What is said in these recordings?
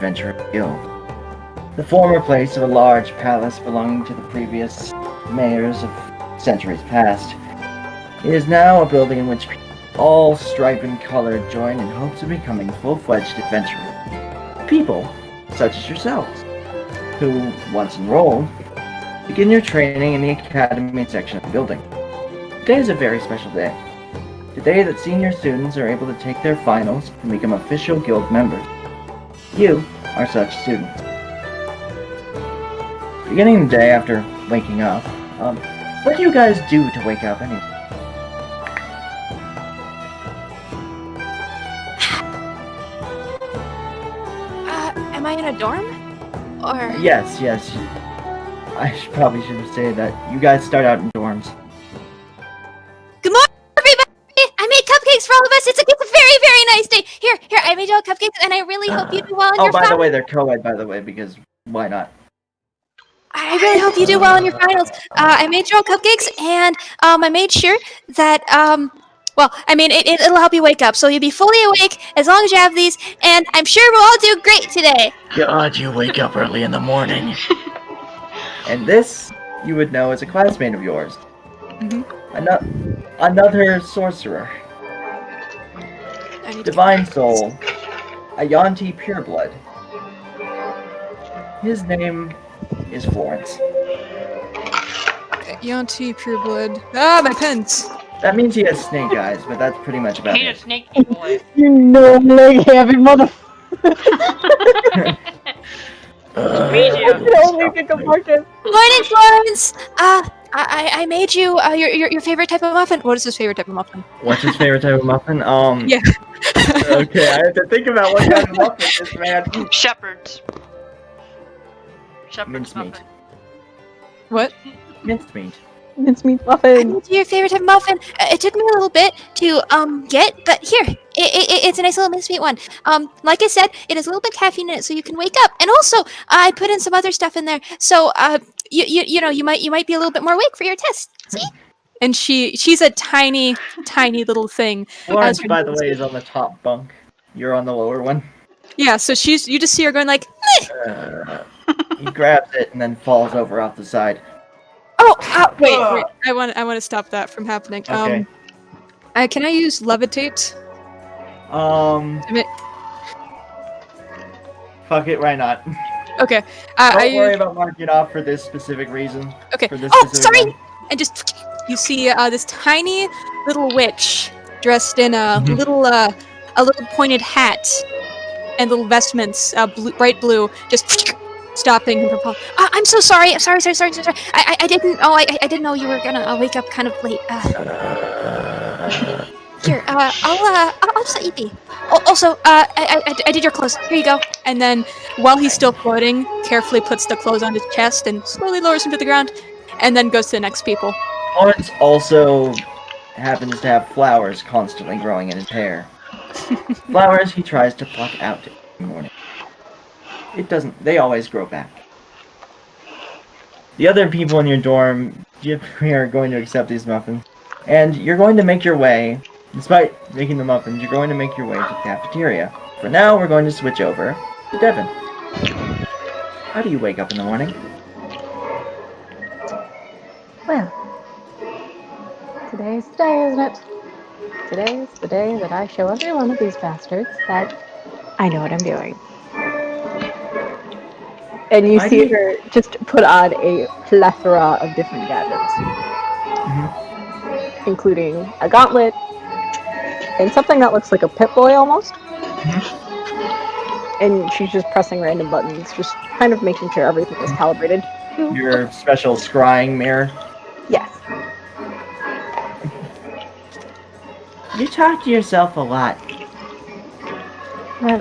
Adventurers Guild. The former place of a large palace belonging to the previous mayors of centuries past. It is now a building in which all stripe and color join in hopes of becoming full-fledged adventurers. People, such as yourselves, who, once enrolled, begin your training in the academy section of the building. Today is a very special day. The day that senior students are able to take their finals and become official guild members. You are such students. Beginning the day after waking up, what do you guys do to wake up anyway? Am I in a dorm? Or... Yes. Probably should have said that. You guys start out in dorms. Good morning, everybody! I made cupcakes for all of us. It's a very, very nice day. Here, I made you all cupcakes, and I really hope you do well in your finals. Oh, by the way, they're co-ed, by the way, because why not? I really hope you do well in your finals. I made you all cupcakes, and I made sure that, it'll help you wake up. So you'll be fully awake as long as you have these, and I'm sure we'll all do great today. God, you wake up early in the morning. And this, you would know, is a classmate of yours. Mm-hmm. Another sorcerer. Divine Soul. A Yanti Pureblood. His name is Florence. Yanti Pureblood. Ah, my pens! That means he has snake eyes, but that's pretty much about He's a it. snaky boy. You know, leg heavy mother. Medium. I can only think of Marcus. Morning, Florence! I made you your favorite type of muffin. What is his favorite type of muffin? What's his favorite type of muffin? Yeah. Okay, I have to think about what kind of muffin it is, man. Shepherd's Mincemeat. muffin. What? Mincemeat. Mincemeat I muffin. made you your favorite type of muffin. It took me a little bit to get, but here, it's a nice little mincemeat one. Like I said, it has a little bit of caffeine in it, so you can wake up. And also, I put in some other stuff in there, so you might be a little bit more awake for your test. See? And she's a tiny little thing. Florence, by the way, is on the top bunk. You're on the lower one. Yeah, so you just see her going like, He grabs it and then falls over off the side. wait. I want to stop that from happening. Okay. Can I use levitate? Fuck it, why not? Okay. Don't worry about marking it off for this specific reason. Okay. For this Oh, specific sorry. one. And just you see this tiny little witch dressed in a little pointed hat and little vestments, bright blue, just stopping and propelling. I'm so sorry. Sorry. I didn't know. I didn't know you were gonna wake up kind of late. Here, I'll just let you be. Also, I did your clothes. Here you go. And then, while he's still floating, carefully puts the clothes on his chest and slowly lowers him to the ground, and then goes to the next people. Florence also happens to have flowers constantly growing in his hair. Flowers he tries to pluck out in the morning. It doesn't. They always grow back. The other people in your dorm, we are going to accept these muffins, and you're going to make your way. Despite making the muffins, you're going to make your way to the cafeteria. For now, we're going to switch over to Devin. How do you wake up in the morning? Well, today's the day, isn't it? Today's the day that I show every one of these bastards that I know what I'm doing. And you see her just put on a plethora of different gadgets. Mm-hmm. Including a gauntlet, and something that looks like a Pip-Boy almost. Mm-hmm. And she's just pressing random buttons, just kind of making sure everything is calibrated. Your special scrying mirror? Yes. You talk to yourself a lot. Well,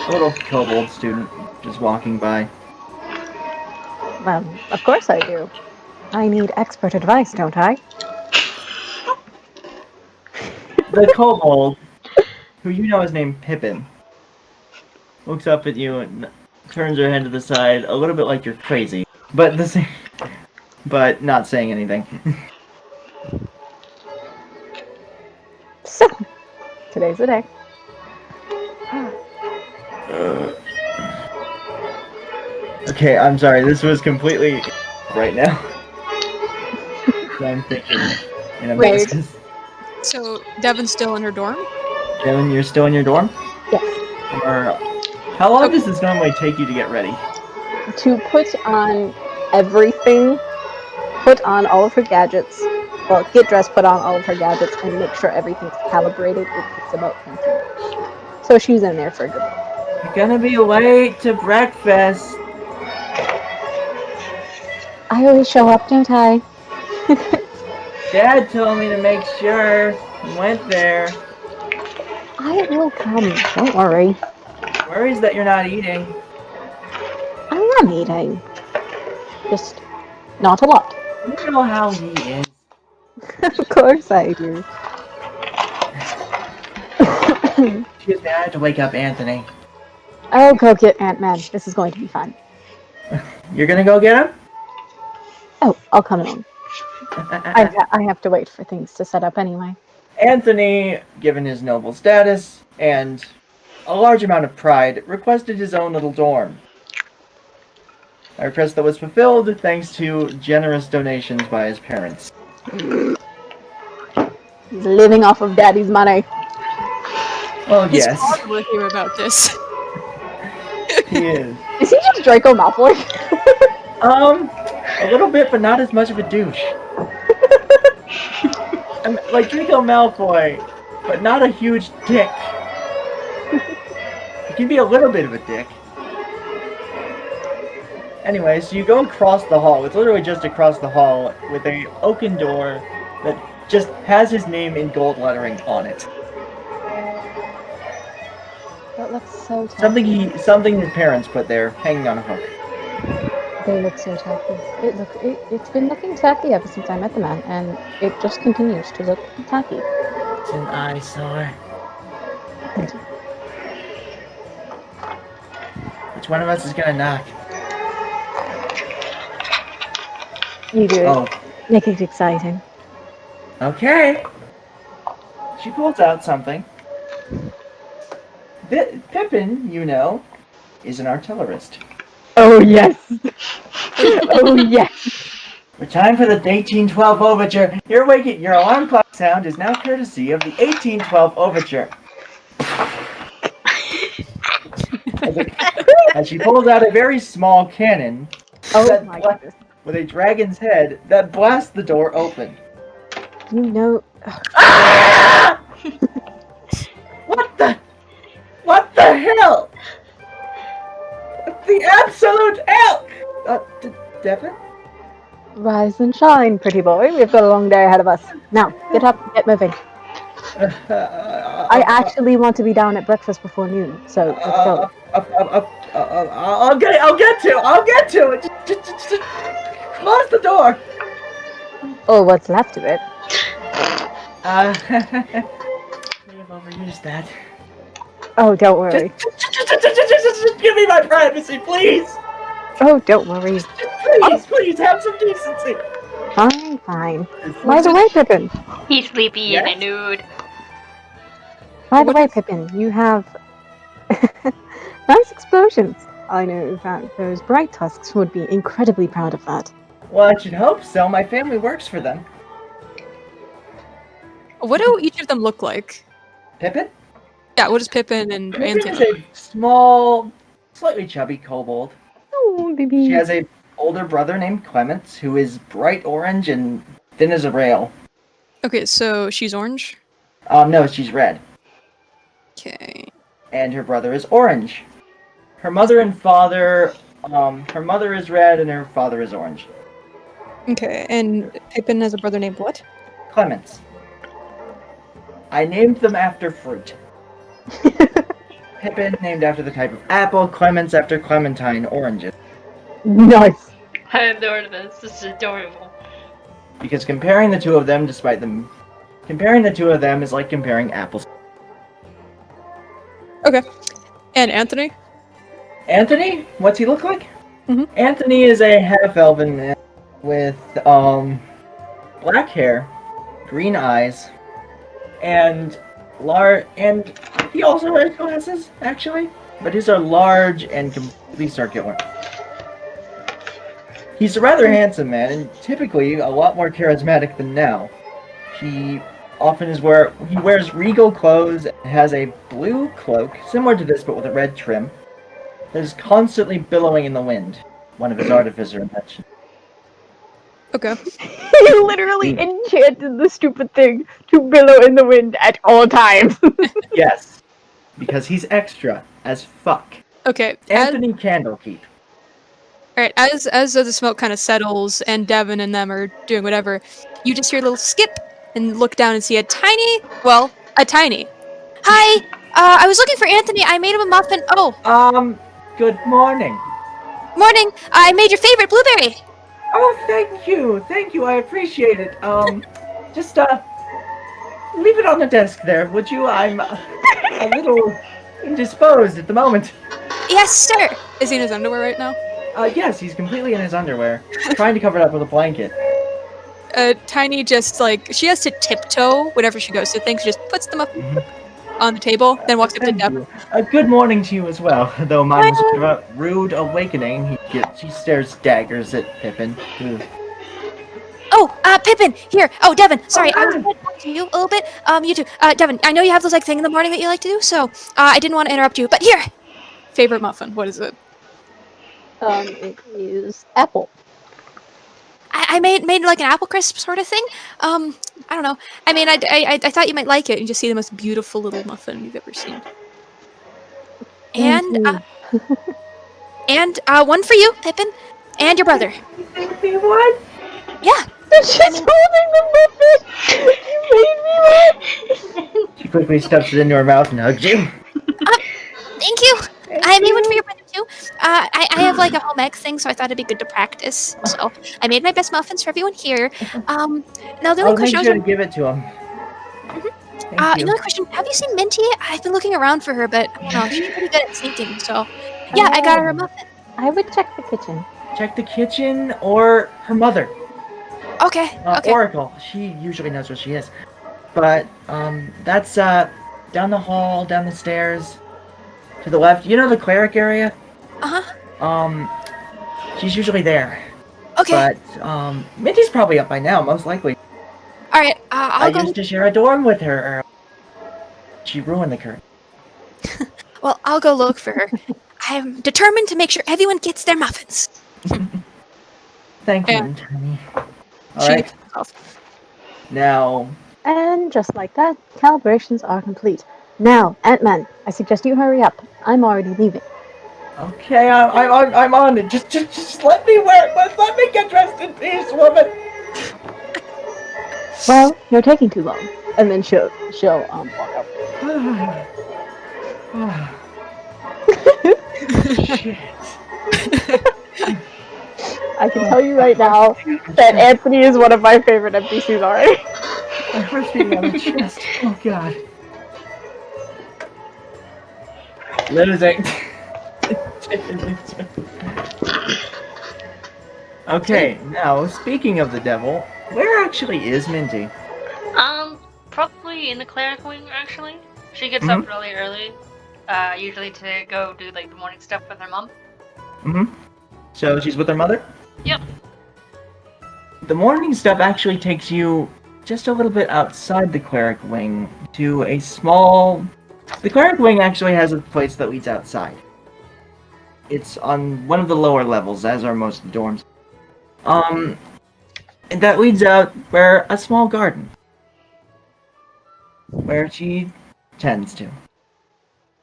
A little kobold student just walking by. Of course I do. I need expert advice, don't I? The kobold, who you know is named Pippin, looks up at you and turns her head to the side, a little bit like you're crazy, but but not saying anything. So, today's the day. Okay, I'm sorry. This was completely right now. So I'm thinking. And I'm Wait. just, So Devin's still in her dorm? Devin, you're still in your dorm? Yes. Or how long does this normally take you to get ready? To put on everything, put on all of her gadgets, well, get dressed, put on all of her gadgets, and make sure everything's calibrated, it takes about 20 minutes. So she's in there for a good bit. You're gonna be late to breakfast. I always show up, don't I? Dad told me to make sure. He went there. I will come, don't worry. Worries that you're not eating. I am eating. Just not a lot. You know how he is. Of course I do. Excuse me, I have to wake up Anthony. I'll go get Ant-Man. This is going to be fun. You're gonna go get him? Oh, I'll come along. I have to wait for things to set up anyway. Anthony, given his noble status and a large amount of pride, requested his own little dorm. A request that was fulfilled thanks to generous donations by his parents. He's living off of Daddy's money. Well, His yes, father will hear about this. he is. Is he just Draco Malfoy? A little bit, but not as much of a douche. I'm like Draco Malfoy, but not a huge dick. He can be a little bit of a dick. Anyway, so you go across the hall. It's literally just across the hall with a oaken door that just has his name in gold lettering on it. That looks so tacky. Something his parents put there, hanging on a hook. They look so tacky. It's been looking tacky ever since I met the man, and it just continues to look tacky. It's an eyesore. Which one of us is gonna knock? You do it. Oh, Make it exciting. okay. She pulls out something. Pippin, you know, is an artillerist. Oh yes. Oh yes. For time for the 1812 overture. Your alarm clock sound is now courtesy of the 1812 overture. As she pulls out a very small cannon Oh my goodness. with a dragon's head that blasts the door open. You know. Ah! What the hell? The absolute hell! Devin? Rise and shine, pretty boy. We've got a long day ahead of us. Now, get up, get moving. I actually want to be down at breakfast before noon, so let's go. I'll get to it. Just close the door. Or what's left of it. May have overused that. Oh, don't worry. Just give me my privacy, please. Oh, don't worry. Please, have some decency. Fine, fine. By the way, Pippin. He's sleepy Yes? and a nude. By the way, Pippin, you have nice explosions. I know that those bright tusks would be incredibly proud of that. Well, I should hope so. My family works for them. What do each of them look like? Pippin? Yeah, what is Pippin and Pippin's Anthony? a small, slightly chubby kobold. Oh, baby. She has a older brother named Clements, who is bright orange and thin as a rail. Okay, so she's orange. No, she's red. Okay. And her brother is orange. Her mother and father, her mother is red and her father is orange. Okay, and Pippin has a brother named what? Clements. I named them after fruit. Pippin named after the type of apple, Clements after clementine oranges. Nice. I adore this. This is adorable. Because comparing the two of them is like comparing apples. Okay. And Anthony? Anthony? What's he look like? Mhm. Anthony is a half-elven man with, black hair, green eyes, and he also wears glasses, actually, but his are large and completely circular. He's a rather handsome man, and typically a lot more charismatic than now. He often he wears regal clothes and has a blue cloak, similar to this but with a red trim, that is constantly billowing in the wind. One of his artificer inventions. Okay. He literally enchanted the stupid thing to billow in the wind at all times. Yes, because he's extra as fuck. Okay. Anthony Candlekeep. Alright, as the smoke kind of settles and Devin and them are doing whatever, you just hear a little skip and look down and see a tiny. Hi. I was looking for Anthony. I made him a muffin. Oh, Good morning. morning. I made your favorite blueberry. Oh, thank you, I appreciate it. Just, leave it on the desk there, would you? I'm a little indisposed at the moment. Yes, sir. Is he in his underwear right now? Yes, he's completely in his underwear, trying to cover it up with a blanket. Tiny just like she has to tiptoe whenever she goes to things. She just puts them up on the table, then walks up to Thank Devin. you. Good morning to you as well, though mine was sort of a rude awakening. She stares daggers at Pippin. Ugh. Oh, Pippin, here. Oh, Devin, sorry, I was going to talk to you a little bit. You too. Devin, I know you have those like thing in the morning that you like to do, so I didn't want to interrupt you. But here, Favorite muffin. What is it? It is apple. I made like an apple crisp sort of thing. I don't know. I mean, I thought you might like it. You just see the most beautiful little muffin you've ever seen. And Thank you. and one for you, Pippin, and your brother. What? Yeah. She's holding the muffin. You made me one. She quickly stuffs it into her mouth and hugs you. Thank you. I made one for your brother too. I have like a home ec thing, so I thought it'd be good to practice. So I made my best muffins for everyone here. Now the only I'll make question I was sure to give it to him. Thank you. another question. Have you seen Minty? I've been looking around for her, but I don't know, she's pretty good at sneaking. So yeah, I got her a muffin. I would check the kitchen. Check the kitchen or her mother. Okay. Okay. Oracle. She usually knows where she is. But, that's, down the hall, down the stairs, to the left. You know the cleric area? She's usually there. Okay. But, Minty's probably up by now, most likely. All right. I I'll go. used to share a dorm with her. She ruined the curtain. Well, I'll go look for her. I'm determined to make sure everyone gets their muffins. Thank you, Yeah. Tiny. She- Alright, now, And just like that, calibrations are complete. Now, Ant-Man, I suggest you hurry up. I'm already leaving. okay, I'm on it. Just let me let me get dressed in peace, woman. Well, you're taking too long. And then she'll walk out. Shit. I can tell you right now that Anthony is one of my favorite NPCs already. My heart's beating on the chest. Oh god. Losing. Okay, now speaking of the devil, where actually is Minty? Probably in the cleric wing, actually. She gets up really early, usually to go do, like, the morning stuff with her mom. So she's with her mother? Yep. The morning stuff actually takes you just a little bit outside the cleric wing to a small... The cleric wing actually has a place that leads outside. It's on one of the lower levels, as are most dorms. And that leads out where a small garden. Where she tends to.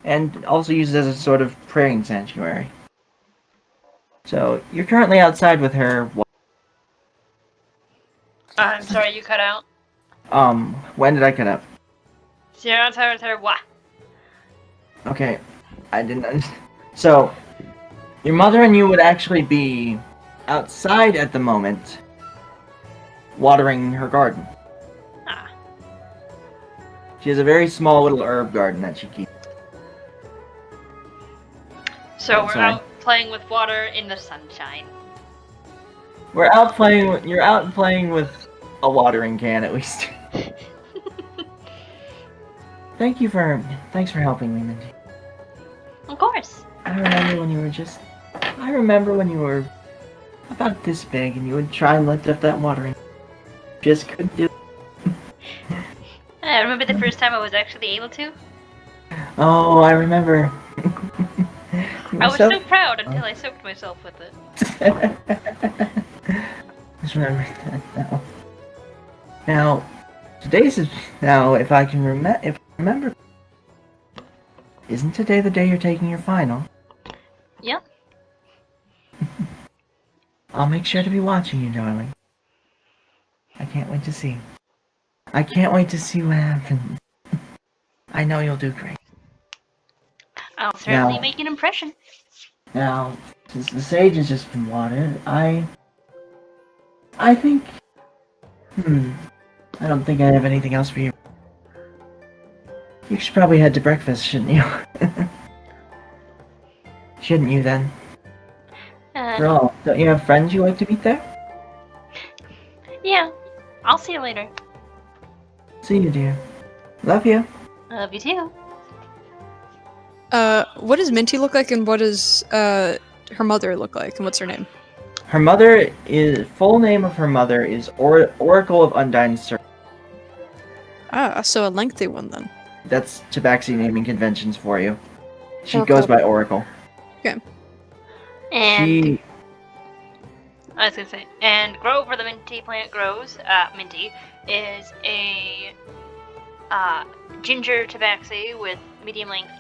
And also uses as a sort of praying sanctuary. So, you're currently outside with her. I'm sorry, you cut out. When did I cut up? So you're outside with her, what? Okay, I didn't understand. So, your mother and you would actually be outside at the moment, watering her garden. Ah. She has a very small little herb garden that she keeps. So Oh, we're sorry. out playing with water in the sunshine. You're out playing with a watering can at least. Thanks for helping me, Mindy. Of course. I remember when you were about this big, and you would try and lift up that water, and just couldn't do it. I remember the first time I was actually able to. Oh, I remember. I was so proud until I soaked myself with it. Just remember that now. Now, now, if I can remember, isn't today the day you're taking your final? Yep. I'll make sure to be watching you, darling. I can't wait to see. I can't wait to see what happens. I know you'll do great. I'll certainly Now- make an impression. Now, since the sage has just been watered, I think... I don't think I have anything else for you. You should probably head to breakfast, shouldn't you? Shouldn't you, then? After all, don't you have friends you like to meet there? Yeah. I'll see you later. See you, dear. Love you. Love you too. What does Minty look like, and what does her mother look like, and what's her name? Her mother is... Full name of her mother is Oracle of Undyne Circle. Ah, so a lengthy one then. That's Tabaxi naming conventions for you. She Oracle. goes by Oracle. And She... I was gonna say, and grow where the Minty plant grows. Minty is a ginger tabaxi with medium length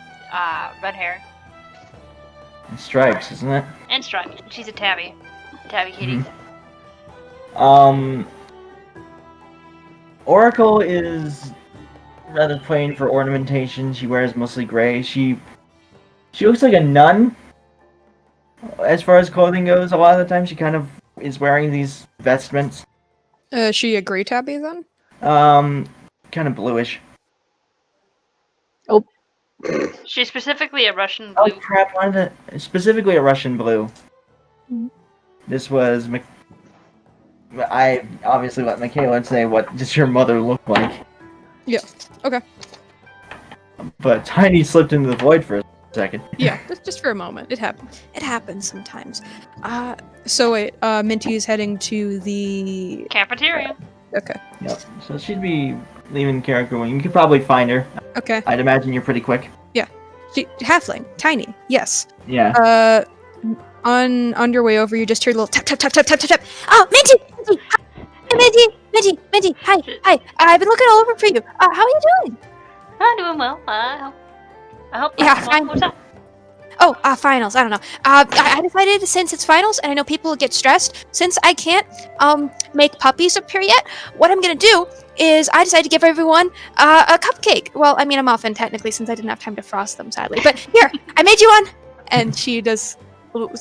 red hair Stripes, isn't it? and stripes. She's a tabby kitty. Oracle is rather plain for ornamentation. She wears mostly gray. She looks like a nun. As far as clothing goes, a lot of the time she kind of is wearing these vestments. Is she a gray tabby then? Kind of bluish. She's specifically a Russian Oh blue. crap! Specifically a Russian blue. Mhm. This was. I obviously let Michaela say, "What does your mother look like?" Yeah. Okay. But Tiny slipped into the void for a second. Yeah, just for a moment. It happens. It happens sometimes. So wait, Minty is heading to the... Cafeteria. Okay. Yep. So she'd be leaving character wing. You could probably find her. Okay. I'd imagine you're pretty quick. Halfling. Tiny. Yes. Yeah. On your way over, you just heard a little tap, tap, tap, tap, tap, tap, tap. Oh, Minty! Hi, Minty! Hi! I've been looking all over for you. How are you doing? I'm doing well. I hope. Yeah, that's fine. What's up? Oh, finals. I don't know. I decided since it's finals, and I know people get stressed, since I can't make puppies appear yet, what I'm gonna do is I decided to give everyone a cupcake. Well, I mean a muffin technically, since I didn't have time to frost them, sadly. But here, I made you one. And she does,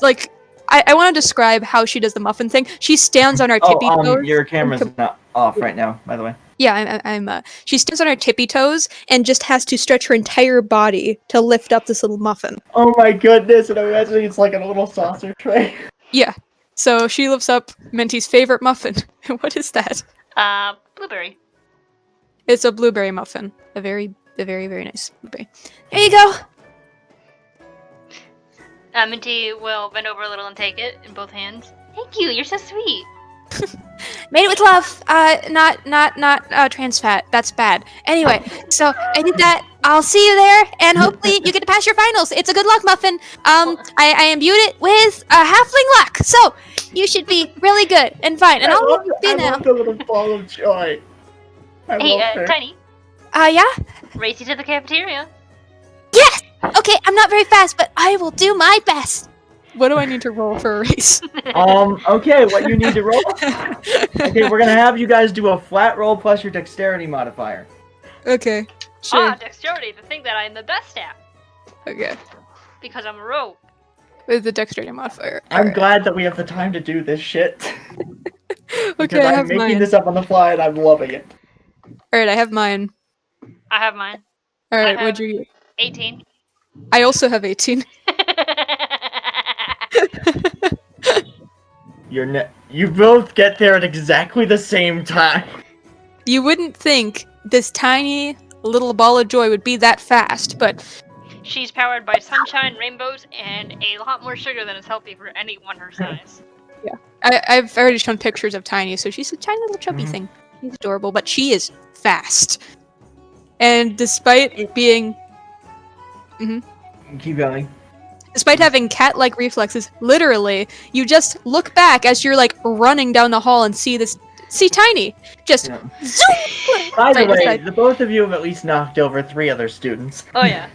like, I want to describe how she does the muffin thing. She stands on her tippy toes. Your camera's not off right now, by the way. Yeah, I'm she stands on her tippy toes and just has to stretch her entire body to lift up this little muffin. Oh my goodness! And I'm imagining it's like a little saucer tray. Yeah. So she lifts up Minty's favorite muffin. What is that? Blueberry. It's a blueberry muffin. A very, very nice blueberry. Here you go. Minty will bend over a little and take it in both hands. Thank you. You're so sweet. Made it with love. Not trans fat. That's bad. Anyway, so I did that. I'll see you there, and hopefully you get to pass your finals. It's a good luck muffin. I imbued it with halfling luck, so you should be really good and fine. And I'll leave you now. the little ball of joy. Hey, Tiny. Yeah. Race you to the cafeteria. Yes. Okay, I'm not very fast, but I will do my best. What do I need to roll for a race? Okay, what you need to roll? Okay, we're gonna have you guys do a flat roll plus your dexterity modifier. Okay. Sure. Dexterity, the thing that I'm the best at. Okay. Because I'm a rogue. With the dexterity modifier. I'm Alright. glad that we have the time to do this shit. Because Okay, I I'm have making mine. this up on the fly and I'm loving it. Alright, I have mine. I have mine. Alright, I what'd have- you get? 18. I also have 18. You both get there at exactly the same time. You wouldn't think this tiny little ball of joy would be that fast, but She's powered by sunshine, rainbows, and a lot more sugar than is healthy for anyone her size. I've already shown pictures of Tiny, so she's a tiny little chubby Mhm. thing. She's adorable, but she is fast. And despite being, Keep going. despite having cat-like reflexes, literally, you just look back as you're like running down the hall and see Tiny just Yeah. zoom. By the Right, way, aside- the both of you have at least knocked over 3 other students. Oh yeah.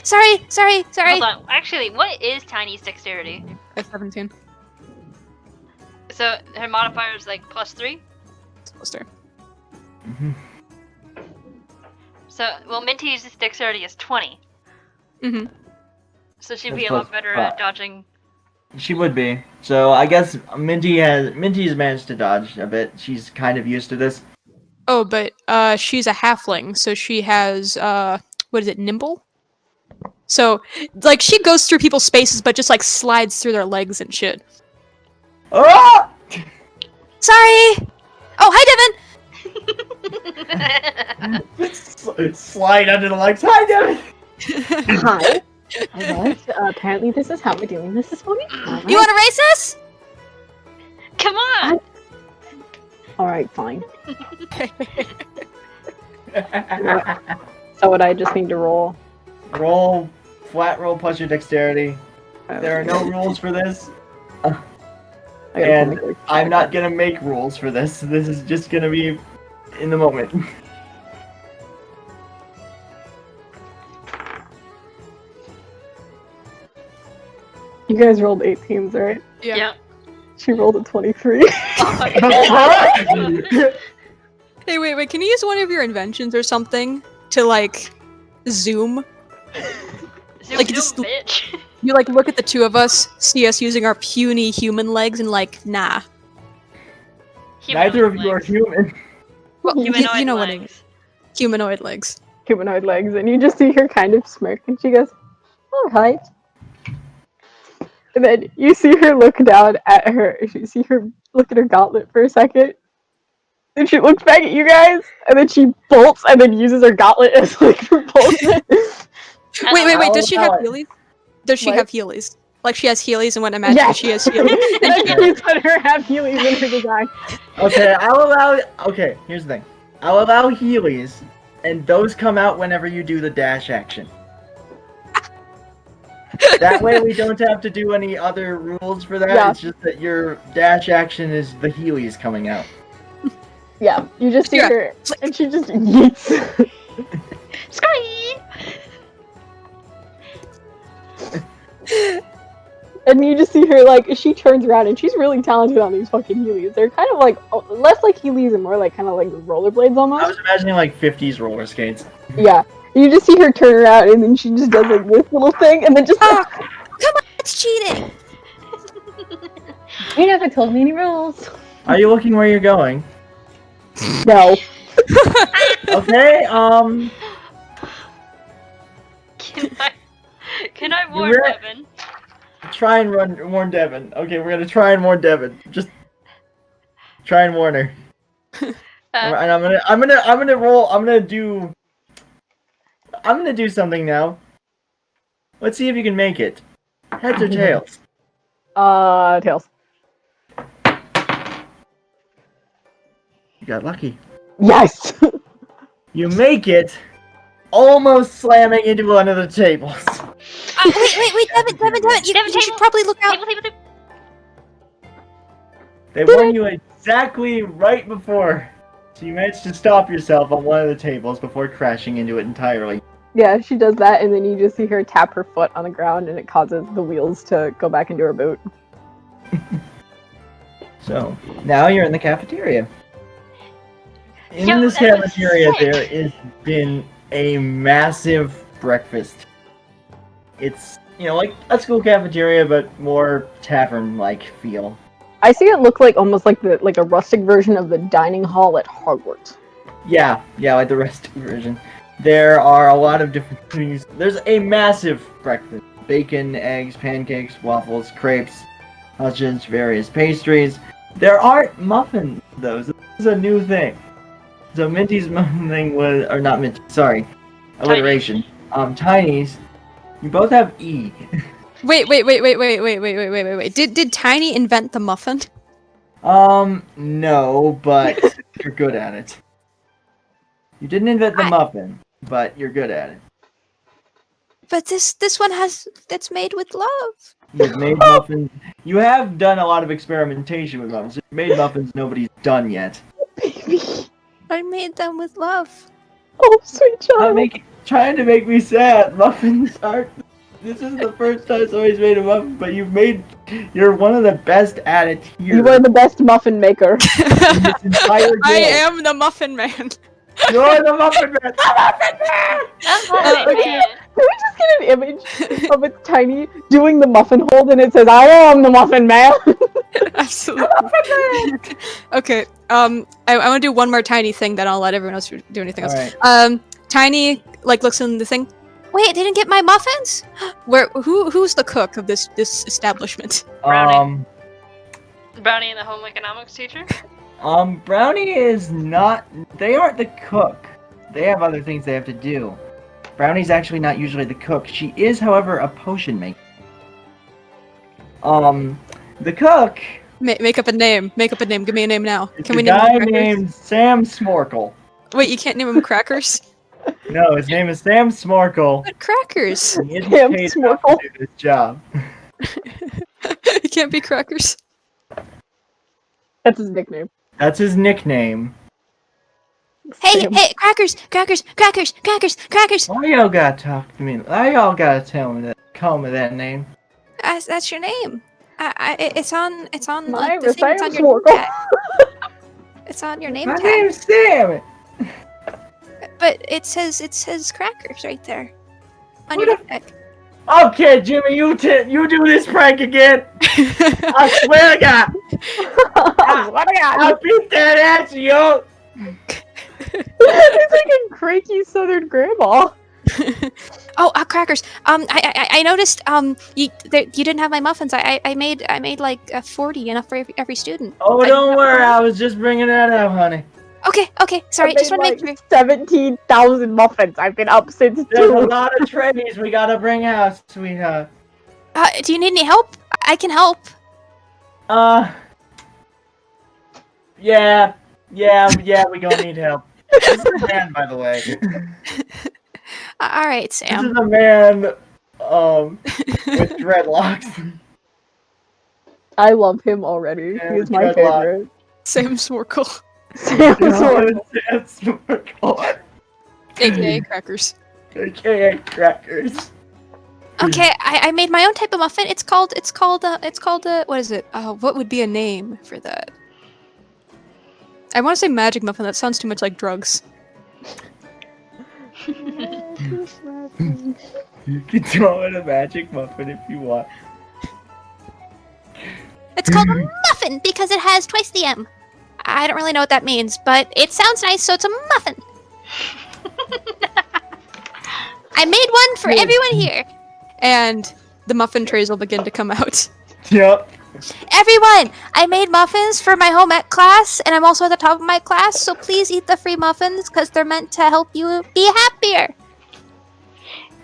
Sorry. Hold on. Actually, what is Tiny's dexterity? That's 17. So her modifier is like +3. It's closer. Mhm. So Minty's dexterity is 20. Mm-hmm. So she'd That's be a lot plus better 5. at dodging. She would be. So I guess Minty's managed to dodge a bit. She's kind of used to this. Oh, but she's a halfling, so she has what is it, nimble? So like she goes through people's spaces, but just like slides through their legs and shit. Ah! Sorry. Oh, hi, Slide under the legs. Hi, Devin. Hi. Alright, apparently this is how we're doing this this morning. Devin. You want to race us? Come on! Alright, fine. So would I just need to roll? Roll, flat roll plus your dexterity. There are no rules for this. I gotta And pull my- I'm not gonna make rules for this. This is just gonna be in the moment. You guys rolled 18s, right? Yeah. She rolled a 23. Hey, wait. Can you use one of your inventions or something to like zoom? Zoom, Like, zoom, just- bitch. You like look at the two of us, see us using our puny human legs, and like, nah. Neither of you are legs. human. Well, Humanoid you know what I mean. legs. Humanoid legs. Humanoid legs, and you just see her kind of smirk, and she goes, alright. And then you see her look down at her, you see her look at her gauntlet for a second. Then she looks back at you guys, and then she bolts, and then uses her gauntlet as like propulsion. Wait. I'll Does she have allow it. Heelys? Does she What? have Heelys? Like she has Heelys and when imagine Yes. she has Heelys. And she's let her have Heelys in her design. Okay, I'll allow. Okay, here's the thing. I'll allow Heelys, and those come out whenever you do the dash action. That way we don't have to do any other rules for that. Yeah. It's just that your dash action is the Heelys coming out. Yeah, you just see Yeah. her, and she just yeets. Scream! And you just see her, like, she turns around, and she's really talented on these fucking Heelys. They're kind of like, less like Heelys and more like kind of like rollerblades I almost. was imagining like 50s roller skates. Yeah. You just see her turn around, and then she just does like this little thing, and then just. It's cheating. You never told me any rules. Are you looking where you're going? No. Okay, Can I warn You're- Devin? try and warn Devin. Okay, we're gonna try and warn Devin. Just try and warn her. And I'm gonna roll. I'm gonna do something now. Let's see if you can make it. Heads or tails? Tails. You got lucky. Yes! You make it, almost slamming into one of the tables. Wait, Devin, you Devin, should table. probably look out. Table. They warn you exactly right before, so you managed to stop yourself on one of the tables before crashing into it entirely. Yeah, she does that, and then you just see her tap her foot on the ground, and it causes the wheels to go back into her boot. So now you're in the cafeteria. In Yo, this that was cafeteria, sick. there has been a massive breakfast. It's, like a school cafeteria, but more tavern-like feel. I see it look like almost like a rustic version of the dining hall at Hogwarts. Yeah, like the rustic version. There are a lot of different things. There's a massive breakfast. Bacon, eggs, pancakes, waffles, crepes, sausage, various pastries. There aren't muffins, though. So this is a new thing. So Minty's muffin thing was, or not Minty, sorry, alliteration. Tiny's, you both have E. Wait. Did Tiny invent the muffin? No, but you're good at it. You didn't invent the muffin, but you're good at it. But this one it's made with love. You've made muffins. You have done a lot of experimentation with muffins. You've made muffins nobody's done yet. Baby. I made them with love. Oh, sweet child. Trying to make me sad. Muffins aren't. This is the first time somebody's made a muffin, but you're one of the best at it here. You are the best muffin maker. in this entire game. I am the muffin man. You're the muffin man. The muffin man. Okay. Can we just get an image of a Tiny doing the muffin hold and it says, I am the muffin man? Absolutely. Okay. I want to do one more Tiny thing, then I'll let everyone else do anything else. Right. Tiny looks in the thing. Wait, didn't get my muffins? Who's the cook of this establishment? Brownie. Brownie and the home economics teacher? Brownie is not. They aren't the cook. They have other things they have to do. Brownie's actually not usually the cook. She is, however, a potion maker. The cook. Make up a name. Give me a name now. Can we name him? A guy named Sam Smorkle. Wait, you can't name him Crackers? No, his name is Sam Smorkle. What Crackers? He isn't paid enough to do this job. It can't be Crackers. That's his nickname. That's his nickname. Hey, Crackers! Why y'all gotta talk to me? Why y'all gotta call me that name? That's your name. It's on My the thing. It's on your Smorkle. name tag. It's on your name My tag. name's Sam. But it says Crackers right there on What your name tag. Okay, Jimmy, you do this prank again. I swear to God. I'll beat that ass, yo. It's like a cranky southern grandma. Oh, Crackers. I noticed. You didn't have my muffins. I made like 40, enough for every student. Oh, don't worry. I was just bringing that up, honey. Okay. Sorry, just want to make sure. 17,000 muffins. I've been up since There's a 2. lot of trays we gotta bring out, sweetheart. Do you need any help? I can help. Yeah, we gonna need help. This is a man, by the way. All right, This Sam. is a man, with dreadlocks. I love him already. Yeah, He is my dreadlock. favorite. Sam Snorkel. Sam Smorkle. AKA Crackers. AKA Crackers. Okay, I made my own type of muffin. It's called what is it? What would be a name for that? I want to say magic muffin. That sounds too much like drugs. You can throw in a magic muffin if you want. It's called a muffin because it has twice the M. I don't really know what that means, but it sounds nice, so it's a muffin. I made one for everyone here. And the muffin trays will begin to come out. Yep. Everyone, I made muffins for my home ec class, and I'm also at the top of my class, so please eat the free muffins because they're meant to help you be happier.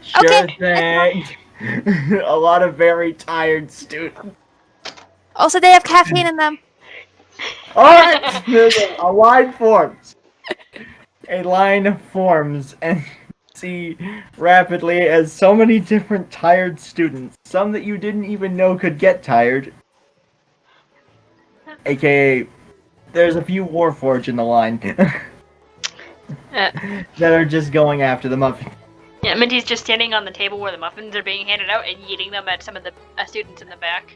Sure Okay, thing. A lot of very tired students. Also, they have caffeine in them. Alright! A line forms. A line forms and see rapidly as so many different tired students, some that you didn't even know could get tired. AKA, there's a few Warforged in the line. That are just going after the muffin. Yeah, Minty's just standing on the table where the muffins are being handed out and eating them at some of the students in the back.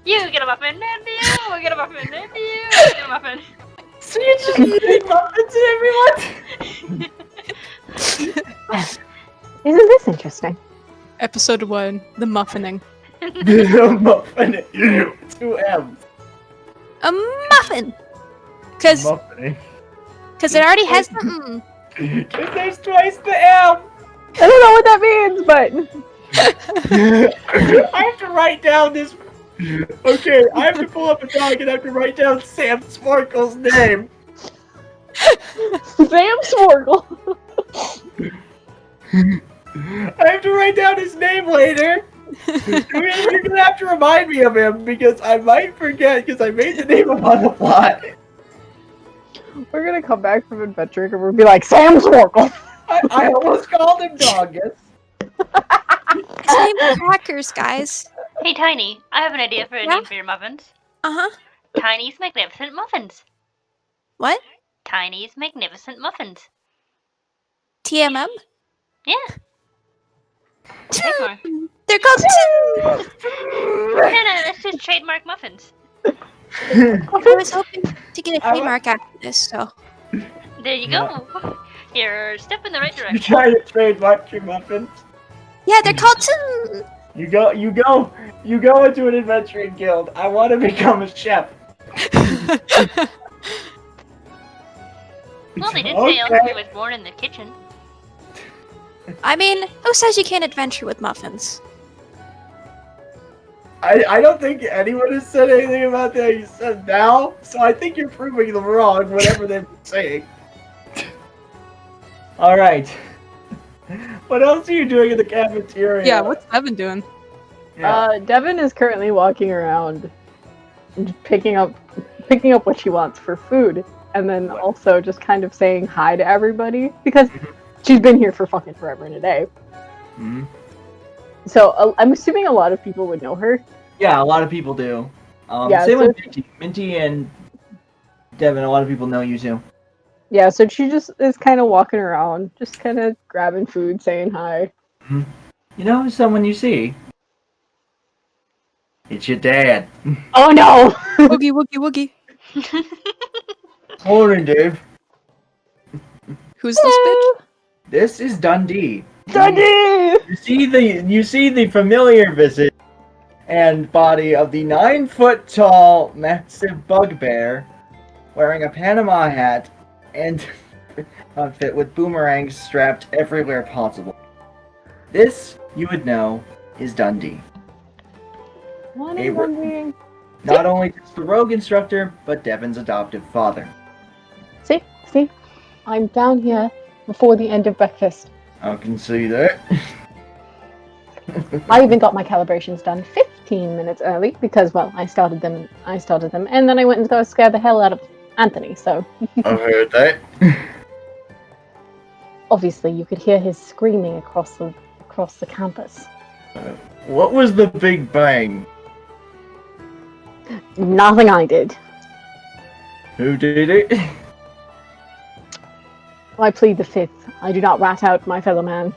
You get a muffin, and you get a muffin, and you get a muffin. So you're just eating muffins and everyone? Isn't this interesting? Episode 1, the muffining. Muffin. 2 M's. A muffin! Because Muffining. it already has the Because there's twice the M! I don't know what that means, but I have to write down this. Okay, I have to pull up a dog and I have to write down Sam Sparkle's name. Sam Smorkle. I have to write down his name later. You're gonna have to remind me of him because I might forget because I made the name up on the fly. We're gonna come back from adventuring and we'll be like, Sam Snorkel! I almost called him Doggus. His name's Crackers, guys. Hey, Tiny, I have an idea for a Yeah? name for your muffins. Uh-huh. Tiny's Magnificent Muffins. What? Tiny's Magnificent Muffins. TMM? Yeah. Trademark. They're called No, that's just trademark muffins. I was hoping to get a trademark after this, so. There you go. You're a step in the right You're direction. trying to trademark your muffins. Yeah, they're called You go into an adventuring guild. I want to become a chef. Well, they did say Okay. Elsie was born in the kitchen. I mean, who says you can't adventure with muffins? I don't think anyone has said anything about that you said now, so I think you're proving them wrong, whatever they've been saying. Alright. What else are you doing in the cafeteria? Yeah, what's Evan doing? Yeah. Devin is currently walking around, picking up what she wants for food, and then also just kind of saying hi to everybody because she's been here for fucking forever and a day. Mhm. So I'm assuming a lot of people would know her. Yeah, a lot of people do. Yeah, same so- with Minty. Minty and Devin, a lot of people know you too. Yeah, so she just is kind of walking around, just kind of grabbing food, saying hi. You know someone you see? It's your dad. Oh no! Woogie, woogie, woogie. Morning, Dave. Who's this bitch? This is Dundee. Dundee! You see the familiar visit and body of the 9-foot-tall, massive bugbear, wearing a Panama hat and outfit with boomerangs strapped everywhere possible. This, you would know, is Dundee. Morning, Dundee. Not only just the rogue instructor, but Devin's adoptive father. See? I'm down here before the end of breakfast. I can see that. I even got my calibrations done 15 minutes early because, well, I started them, and then I went and go scare the hell out of Anthony, so I've heard that. obviously you could hear his screaming across the campus. What was the big bang? Nothing I did. Who did it? I plead the fifth. I do not rat out my fellow man.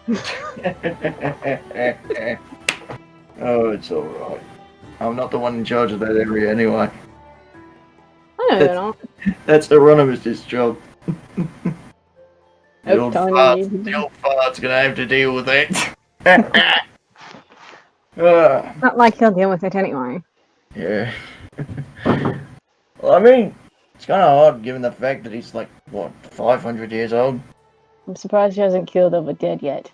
Oh, it's alright. I'm not the one in charge of that area anyway. I don't know. That's the run of his job. The old Tony. fart's gonna have to deal with it. Not like he'll deal with it anyway. Yeah. Well, I mean, it's kind of hard given the fact that he's like, what, 500 years old? I'm surprised he hasn't killed over dead yet.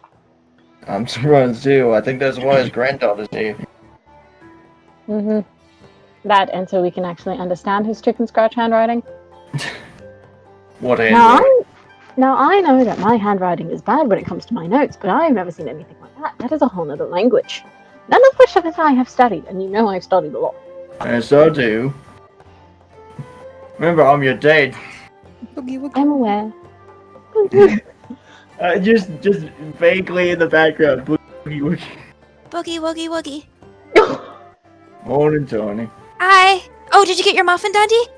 I'm surprised too. I think that's why his granddaughter's here. Mm-hmm. That, and so we can actually understand his chicken scratch handwriting. What Now I know that my handwriting is bad when it comes to my notes, but I've never seen anything like that. That is a whole other language. None of which of it I have studied, and you know I've studied a lot. Yes, I do. Remember, I'm your dad. Woogie, woogie. I'm aware. Just vaguely in the background. Boogie woogie. Boogie, woogie, woogie. Morning, Tony. Hi. Oh, did you get your muffin, Dundee?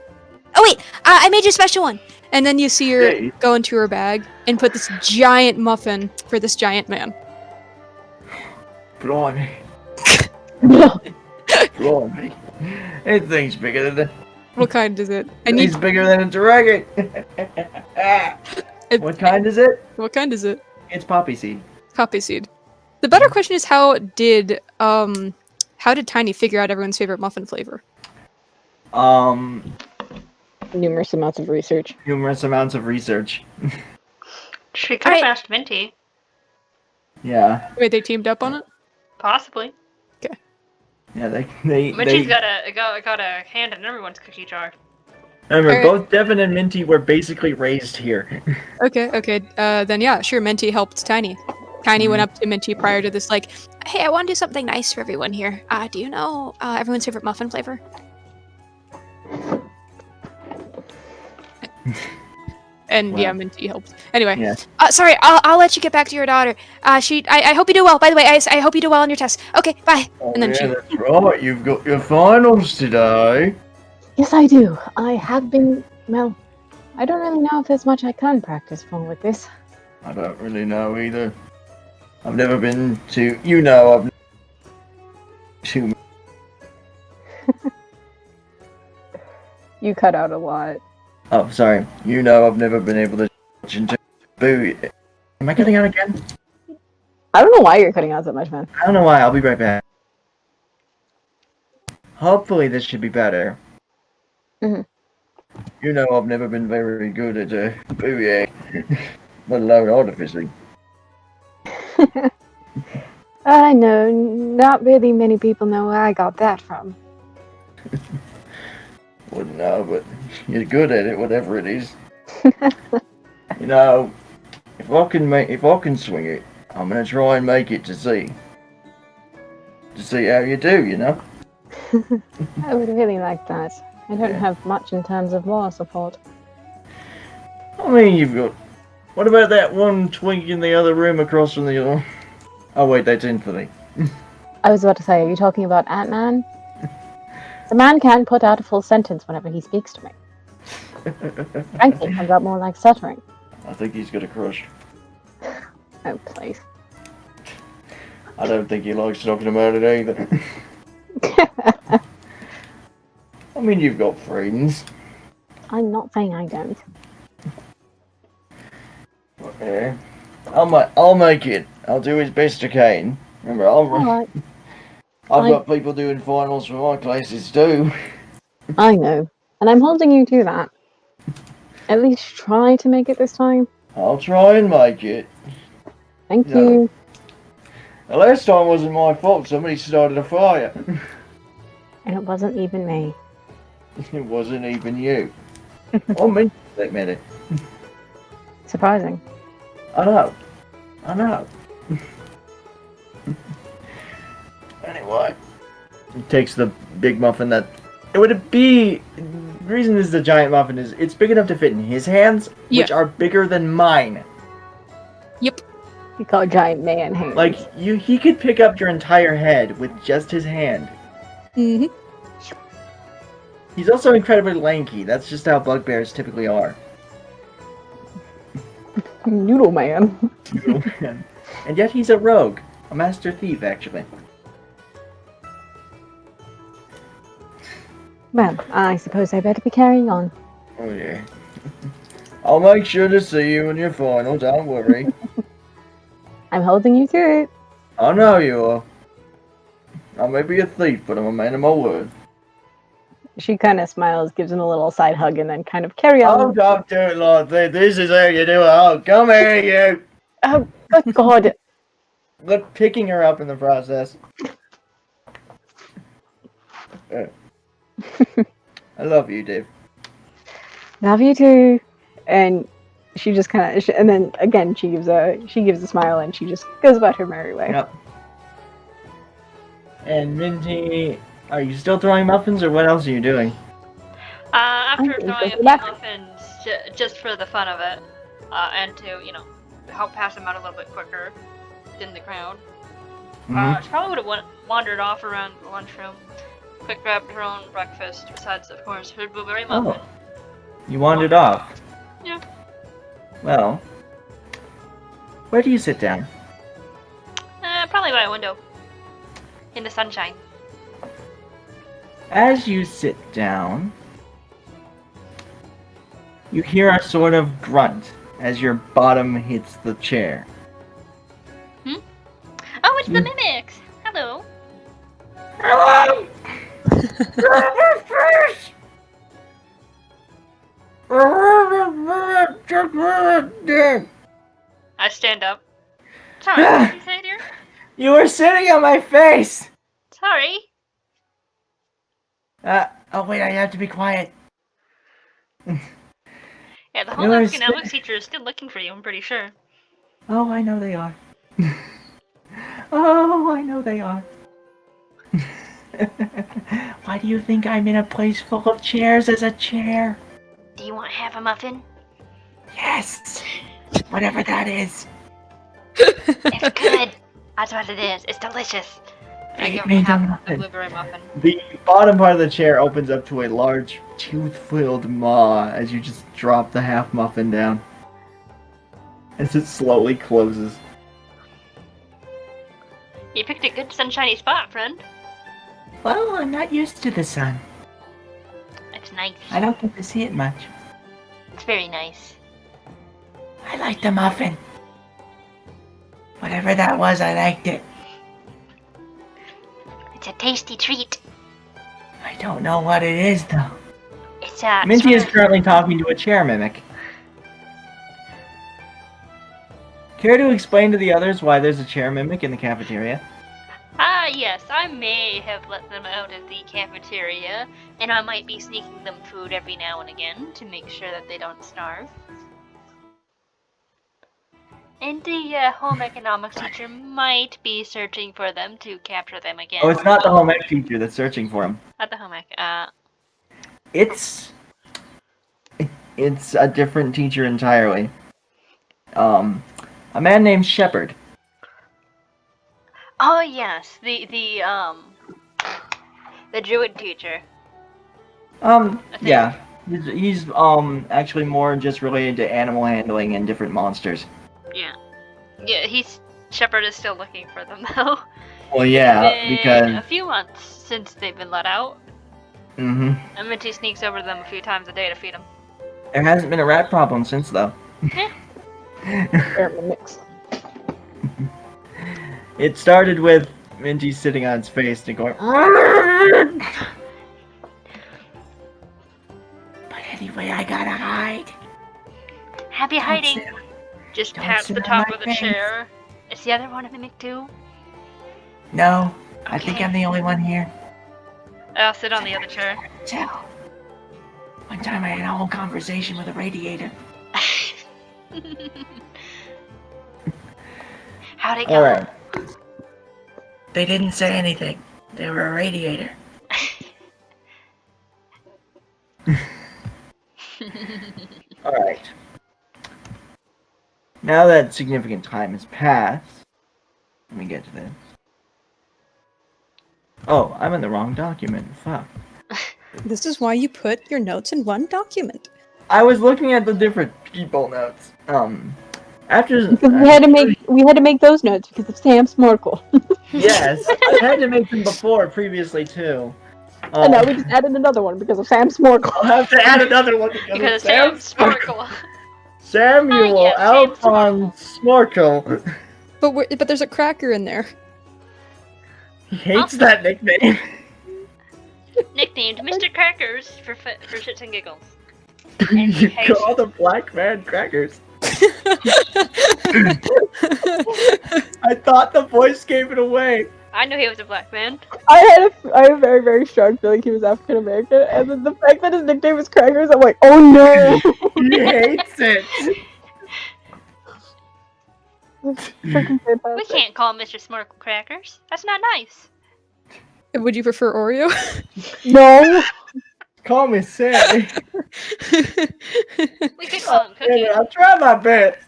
Oh, wait. I made you a special one. And then you see her Hey. go into her bag and put this giant muffin for this giant man. Blimey. Blimey. Anything's bigger than that. What kind is it? I need. He's bigger than a dragon. What kind is it? What kind is it? It's poppy seed. Poppy seed. The better question is how did Tiny figure out everyone's favorite muffin flavor? Numerous amounts of research. Numerous amounts of research. She could have Alright. asked Minty. Yeah. Wait, they teamed up on it? Possibly. Yeah, they Minty's got a hand in everyone's cookie jar. remember, Alright. both Devin and Minty were basically raised here. Okay. Then yeah, sure. Minty helped Tiny. Tiny went up to Minty prior to this, like, Hey, I want to do something nice for everyone here. Do you know everyone's favorite muffin flavor? And Wow. yeah, Minty helps. Anyway, Yeah. Sorry, I'll let you get back to your daughter. I hope you do well. By the way, I hope you do well on your test. Okay, bye. Oh, And then yeah, she- that's right. You've got your finals today. Yes, I do. I have been. Well, I don't really know if there's much I can practice for with this. I don't really know either. I've never been to. You know, I've to. You cut out a lot. Oh, sorry. You know, I've never been able to watch into boo. Am I cutting out again? I don't know why you're cutting out so much, man. I don't know why. I'll be right back. Hopefully, this should be better. Mhm. You know, I've never been very good at booyah, let alone artificing. I know. Not really many people know where I got that from. Wouldn't know, but you're good at it, whatever it is. You know, if I can swing it, I'm gonna try and make it to see how you do. You know. I would really like that. I don't Yeah. have much in terms of moral support. I mean, you've got. What about that one twink in the other room across from the other? Oh wait, that's Infinity. I was about to say, are you talking about Ant-Man? The man can't put out a full sentence whenever he speaks to me. Frankly, it comes out more like stuttering. I think he's got a crush. Oh, please. I don't think he likes talking about it either. I mean, you've got friends. I'm not saying I don't. Yeah. I'll make it. I'll do as best I can. Remember, Alright, I've I- got people doing finals for my classes too. I know. And I'm holding you to that. At least try to make it this time. I'll try and make it. Thank Yeah. you. The last time wasn't my fault. Somebody started a fire. And it wasn't even me. It wasn't even you. Or me, for that matter. Surprising. I know. Anyway, he takes the big muffin that. It would be. The reason this is a giant muffin is it's big enough to fit in his hands, which Yeah. are bigger than mine. Yep. You call giant man hands. Like, he could pick up your entire head with just his hand. Mm-hmm. He's also incredibly lanky. That's just how bugbears typically are. Noodle man. And yet he's a rogue. A master thief, actually. Well, I suppose I better be carrying on. Oh, yeah. I'll make sure to see you in your final, don't worry. I'm holding you to it. I know you are. I may be a thief, but I'm a man of my word. She kind of smiles, gives him a little side hug, and then kind of carry Oh, on. don't do it like this. This is how you do it. Oh, come here, you. Oh, good God. Look, picking her up in the process. I love you, Dave. Love you too. And she just kind of, and then again, she gives a smile, and she just goes about her merry way. Yep. And Minty, are you still throwing muffins, or what else are you doing? After I'm throwing a few back. muffins, just for the fun of it, and to, help pass them out a little bit quicker than the crowd, she probably would have wandered off around the lunchroom, quick grabbed her own breakfast, besides, of course, her blueberry muffin. Oh. You wandered off? Yeah. Well, where do you sit down? Probably by a window. In the sunshine. As you sit down, you hear a sort of grunt as your bottom hits the chair. Oh, it's the mimics! Hello! Hello! I stand up. Sorry, what did you say, dear? You were sitting on my face! Sorry. Oh wait, I have to be quiet. Yeah, the whole You were African economics teacher is still looking for you, I'm pretty sure. Oh, I know they are. Oh, I know they are. Why do you think I'm in a place full of chairs as a chair? Do you want half a muffin? Yes! Whatever that is. It's good. That's what it is. It's delicious. I Feed give me him the half the muffin. blueberry muffin. The bottom part of the chair opens up to a large, tooth-filled maw as you just drop the half muffin down. As it slowly closes. You picked a good sunshiny spot, friend. Well, I'm not used to the sun. It's nice. I don't get to see it much. It's very nice. I like the muffin. Whatever that was, I liked it. It's a tasty treat. I don't know what it is, though. It's Minty is sort of- currently talking to a chair mimic. Care to explain to the others why there's a chair mimic in the cafeteria? Yes, I may have let them out of the cafeteria, and I might be sneaking them food every now and again to make sure that they don't starve. And the home economics teacher might be searching for them to capture them again. Oh, it's not the home ec teacher that's searching for him. Not the home ec. It's a different teacher entirely. A man named Shepard. Oh yes, the druid teacher. Yeah. He's actually more just related to animal handling and different monsters. Yeah. Yeah, Shepard is still looking for them though. Well, yeah, It's been because a few months since they've been let out. mm-hmm. And Minty sneaks over to them a few times a day to feed them. There hasn't been a rat problem since, though. They're mimics. It started with Minty sitting on its face and going. But anyway, I gotta hide. Happy Don't hiding. sit- Just don't pats sit the on top my of the face. chair. Is the other one a mimic too? No, I think Okay. I'm the only one here. I'll sit on the other chair. Tell. One time I had a whole conversation with a radiator. How'd it go? Alright. They didn't say anything. They were a radiator. Alright. Now that significant time has passed, let me get to this. Oh, I'm in the wrong document. Fuck. This is why you put your notes in one document. I was looking at the different people notes. After Because we had to make those notes because of Sam Snorkel. yes, I had to make them previously too. And now we just added another one because of Sam Snorkel. I'll have to add another one Because Sam Snorkel. Samuel yes, Sam Alphonse Snorkel. But there's a cracker in there. He hates that nickname. Nicknamed Mr. Crackers for shits and giggles. And he You hates call the black man crackers. I thought the voice gave it away. I knew he was a black man. I had a very, very strong feeling he was African American, and then the fact that his nickname was Crackers, I'm like, oh no! He hates it. Freaking We fantastic. can't call Mr. Snorkel Crackers. That's not nice. Would you prefer Oreo? No! Call me Sammy. We could call him Cookie. I'll try my best.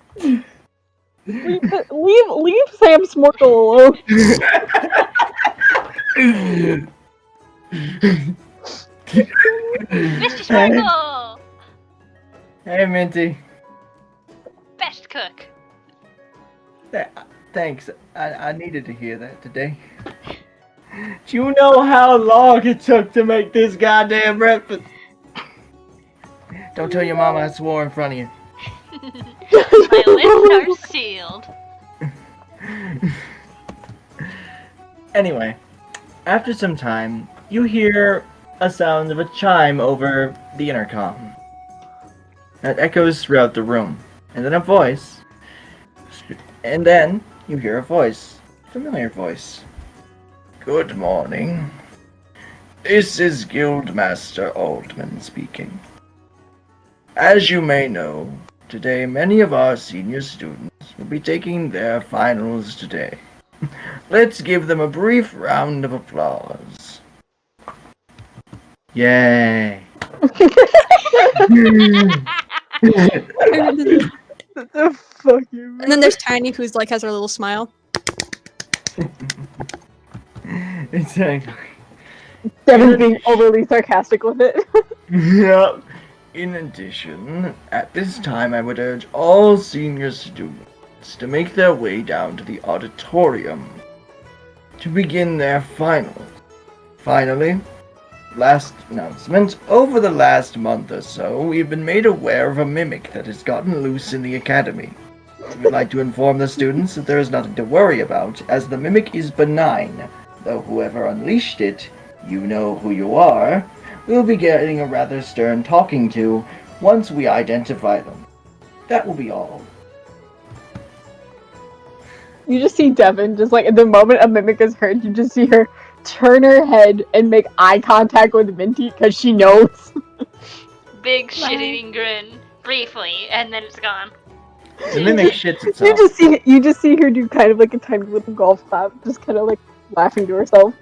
Leave Sam Snorkel alone. Mr. Snorkel! Hey, Minty. Best cook. Thanks. I needed to hear that today. Do you know how long it took to make this goddamn breakfast? Don't tell your mama I swore in front of you. My lips are sealed. Anyway, after some time, you hear a sound of a chime over the intercom. That echoes throughout the room. And then a voice. And then you hear a voice. Familiar voice. Good morning. This is Guildmaster Altman speaking. As you may know, today many of our senior students will be taking their finals today. Let's give them a brief round of applause. Yay. The fuck you And then there's Tiny, who's like has her little smile. Exactly. Devin being overly sarcastic with it. Yep. In addition, at this time I would urge all senior students to make their way down to the auditorium to begin their finals. Finally, last announcement. Over the last month or so, we've been made aware of a mimic that has gotten loose in the academy. We would like to inform the students that there is nothing to worry about, as the mimic is benign, though whoever unleashed it, you know who you are, will be getting a rather stern talking to once we identify them. That will be all. You just see Devin, just like, at the moment a mimic is heard, you just see her turn her head and make eye contact with Minty, because she knows. Big shit-eating grin, briefly, and then it's gone. The mimic shits You itself. just see her do kind of like a tiny little golf clap, just kind of like laughing to herself.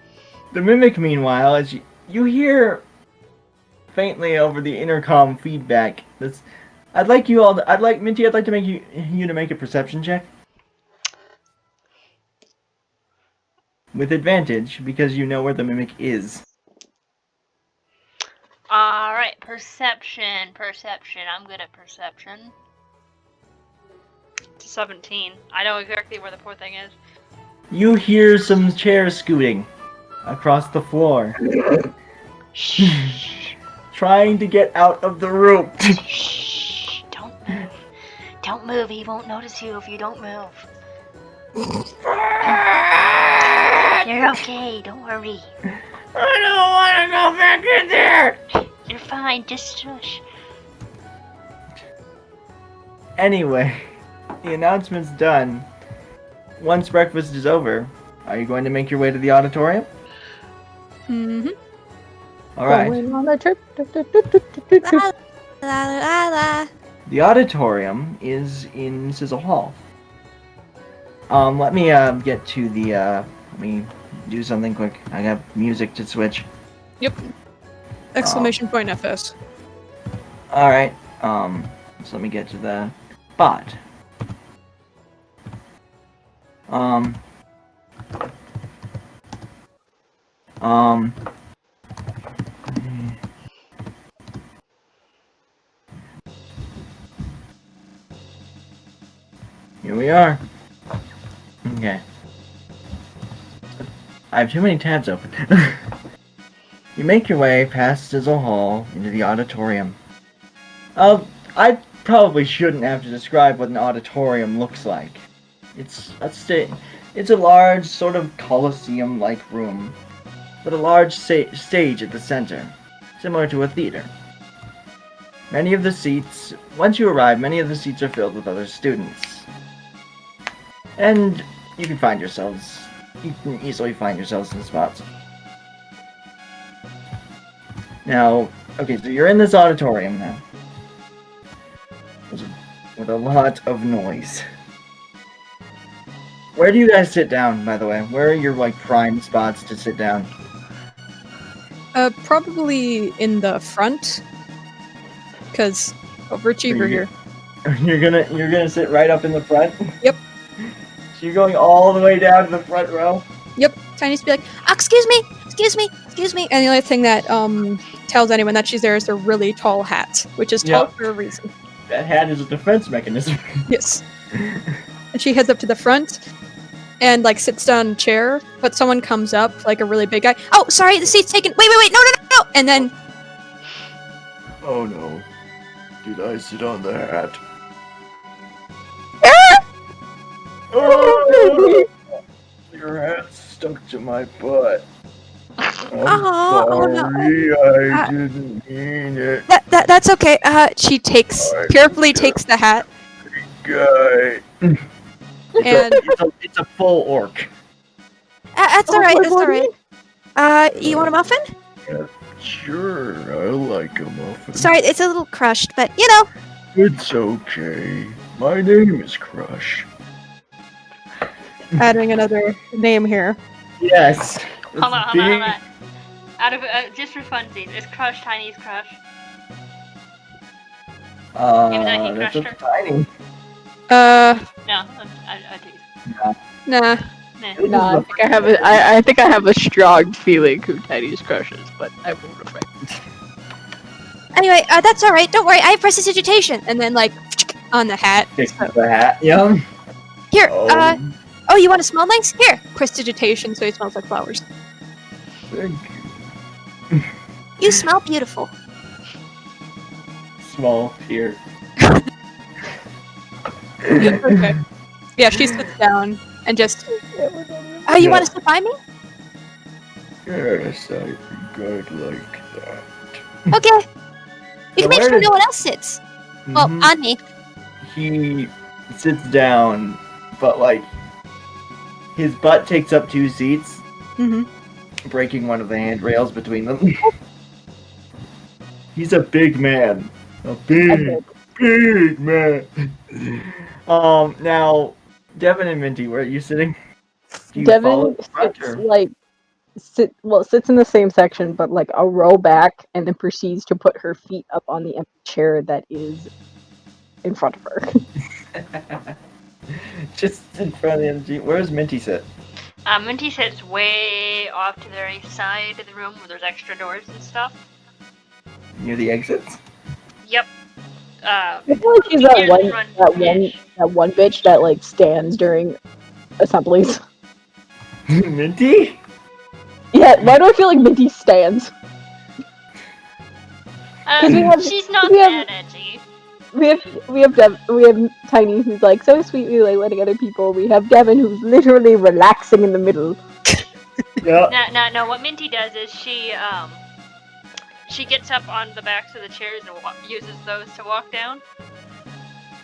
The mimic, meanwhile, as you hear faintly over the intercom feedback, I'd like Minty, I'd like to make you to make a perception check. With advantage, because you know where the mimic is. Alright, perception. I'm good at perception. It's 17. I know exactly where the poor thing is. You hear some chairs scooting across the floor. Shh. Trying to get out of the room. Shh. Don't move. Don't move. He won't notice you if you don't move. You're okay. Don't worry. I don't want to go back in there! You're fine. Just shush. Anyway, the announcement's done. Once breakfast is over, are you going to make your way to the auditorium? Mm-hmm. Alright. Going on a trip. La la la la. The auditorium is in Sizzle Hall. Let me get to the let me do something quick. I got music to switch. Yep. Exclamation point FS. Alright, so let me get to the bot. Here we are. Okay. I have too many tabs open. You make your way past Sizzle Hall into the auditorium. I probably shouldn't have to describe what an auditorium looks like. It's a large, sort of coliseum-like room, with a large stage at the center, similar to a theater. Once you arrive, many of the seats are filled with other students. And you can easily find yourselves in spots. Now, okay, so you're in this auditorium now. With a lot of noise. Where do you guys sit down, by the way? Where are your, like, prime spots to sit down? Probably in the front. Cause overachiever here. You're gonna sit right up in the front? Yep. So you're going all the way down to the front row? Yep. Tiny's be like, excuse me. And the only thing that tells anyone that she's there is a really tall hat, which is tall Yep. for a reason. That hat is a defense mechanism. Yes. And she heads up to the front and like sits down in a chair, but someone comes up, like a really big guy. Oh, sorry, the seat's taken. Wait, no. And then Oh no. Did I sit on the hat? Oh, your hat's stuck to my butt. I'm oh no. sorry, I didn't mean it. That's okay. She carefully takes the hat Guy. and It's a full orc. That's alright, that's alright. You want a muffin? Sure, I like a muffin. Sorry, it's a little crushed, but you know. It's okay. My name is Crush. adding another name here. Yes. Hold on. Out of just for funsies, is Crush Tiny's crush? Even though he That's crushed up her? to Tiny. No, I tease. Nah. Nah. No, I think I have a strong feeling who Tiny's crush is, but I won't reflect. Anyway, that's all right. Don't worry. I have prestidigitation. And then like on the hat. Fix the hat. Yum. Here. Oh, Oh, you want to smell nice? Here. Prestidigitation, so it smells like flowers. thank you. You smell beautiful. Small tear. Okay. Yeah, she sits down and just Oh, you Yeah. want to sit by me? Yes, I'd be good like that. Okay. You So can make where sure did- no one else sits. Well, Mhm. on me. He sits down, but like his butt takes up 2 seats, mm-hmm. breaking one of the handrails between them. He's a big man. A big man. Now, Devin and Minty, where are you sitting? Do you follow Devin the front, sits or- sits in the same section, but like a row back, and then proceeds to put her feet up on the empty chair that is in front of her. Just in front of the empty. Where does Minty sit? Minty sits way off to the right side of the room where there's extra doors and stuff. Near the exits? Yep. I feel like she's that Near the one, front-ish. that one bitch that like stands during assemblies. Minty? Yeah, why do I feel like Minty stands? 'Cause we have- She's not we have- that edgy. We have Tiny who's like so sweetly like letting other people. We have Devin who's literally relaxing in the middle. Yeah. No. What Minty does is she gets up on the backs of the chairs and uses those to walk down.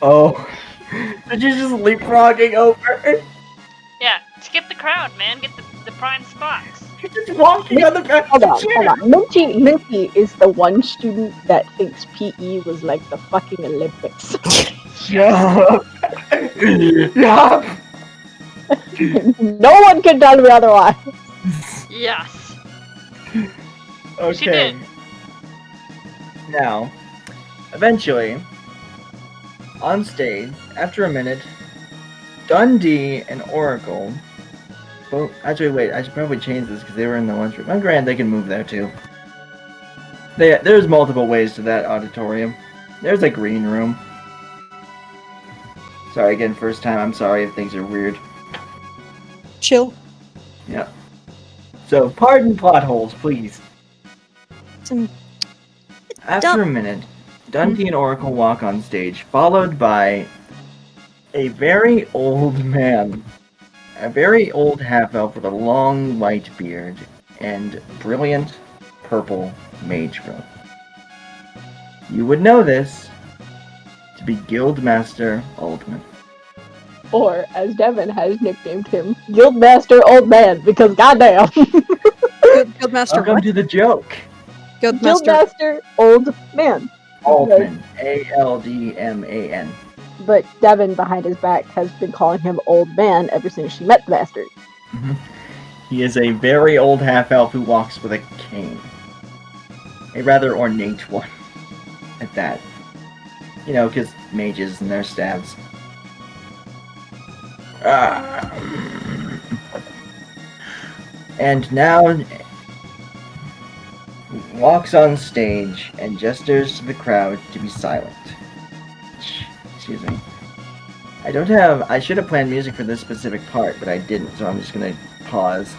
Oh. Did you just leapfrogging over? Yeah, skip the crowd, man. Get the prime spots. You're just walking on the back Hold of on, the chair. hold on. Minty is the one student that thinks PE was like the fucking Olympics. Yeah. Yeah. No one can tell me otherwise. Yes. Okay. She did. Now, eventually, on stage, after a minute, Dundee and Oracle. Well, actually, wait. I should probably change this because they were in the lunchroom. I'm grand. They can move there too. There's multiple ways to that auditorium. There's a green room. Sorry again, first time. I'm sorry if things are weird. Chill. Yeah. So, pardon plot holes, please. Some After a minute, Dundee and Oracle walk on stage, followed by a very old man. A very old half-elf with a long white beard and brilliant purple mage growth. You would know this to be Guildmaster Oldman. Or, as Devin has nicknamed him, Guildmaster Old Man, because goddamn. Guildmaster Welcome what? to the joke. Guildmaster. Guildmaster Old Man. Aldman. Aldman. But Devin, behind his back, has been calling him Old Man ever since she met the bastard. He is a very old half-elf who walks with a cane. A rather ornate one. At that. You know, because mages and their staves. And now walks on stage and gestures to the crowd to be silent. Excuse me. I should have planned music for this specific part, but I didn't, so I'm just gonna pause.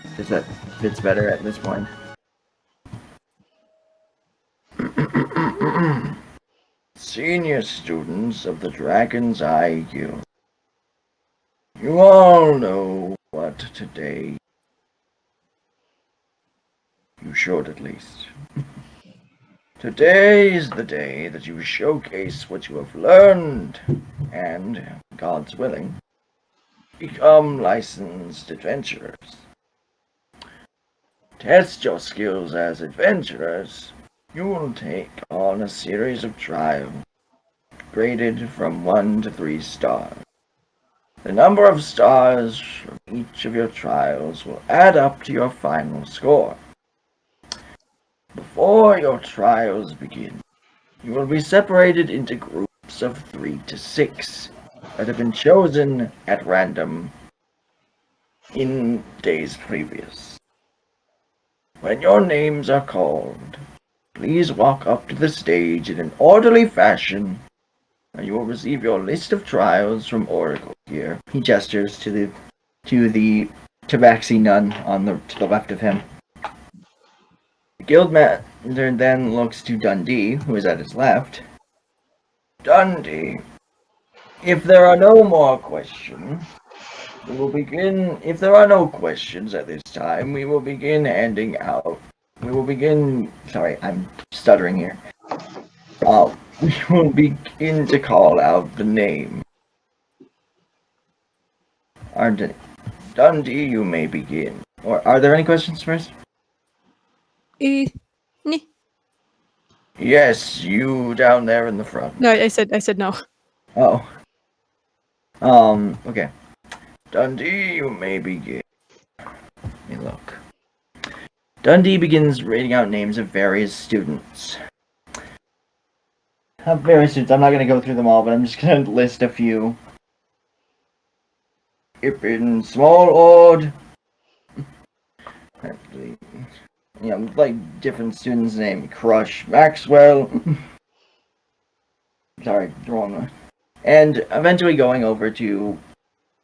Because that fits better at this point. Senior students of the Dragon's Eye Guild. You all know what today. You should, at least. Today is the day that you showcase what you have learned, and, God's willing, become licensed adventurers. Test your skills as adventurers. You will take on a series of trials, graded from 1 to 3 stars. The number of stars from each of your trials will add up to your final score. Before your trials begin, you will be separated into groups of 3 to 6 that have been chosen at random in days previous. When your names are called, please walk up to the stage in an orderly fashion, and you will receive your list of trials from Oracle here. He gestures to the Tabaxi nun to the left of him. The Guildmaster then looks to Dundee, who is at his left. Dundee, if there are no more questions, we will begin. If there are no questions at this time, we will begin handing out. We will begin. Sorry, I'm stuttering here. We will begin to call out the name. Dundee, you may begin. Or are there any questions first? Nah. Yes, you down there in the front. No, I said no. Oh. Okay. Dundee, you may begin. Let me look. Dundee begins reading out names of various students. I'm not going to go through them all, but I'm just going to list a few. Ippin Smallord. Like different students' names. Crush Maxwell. Sorry, wrong one. And eventually going over to,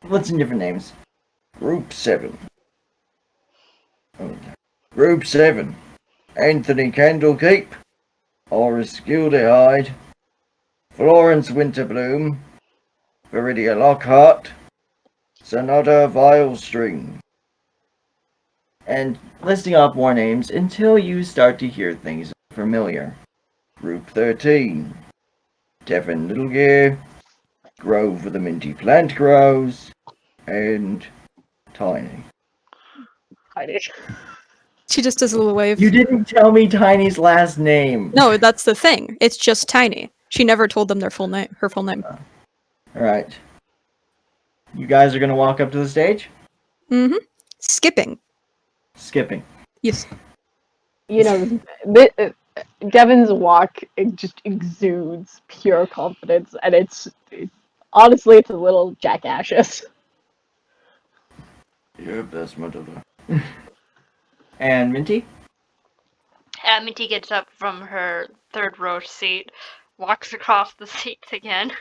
what's in different names? Group 7. Group 7. Anthony Candlekeep. Horace Gildehyde. Florence Winterbloom. Viridia Lockhart. Sonata Vilestring. And listing off more names until you start to hear things familiar. Group 13. Devin Littlegear. Grove where the minty plant grows. And Tiny. She just does a little wave. You didn't tell me Tiny's last name. No, that's the thing. It's just Tiny. She never told them her full name. Alright. You guys are gonna walk up to the stage? Mm-hmm. Skipping. Skipping. Yes. You know, Devin's walk, it just exudes pure confidence, and honestly, it's a little jackassious. Yep, that's my daughter. And Minty? Minty gets up from her third row seat, walks across the seats again,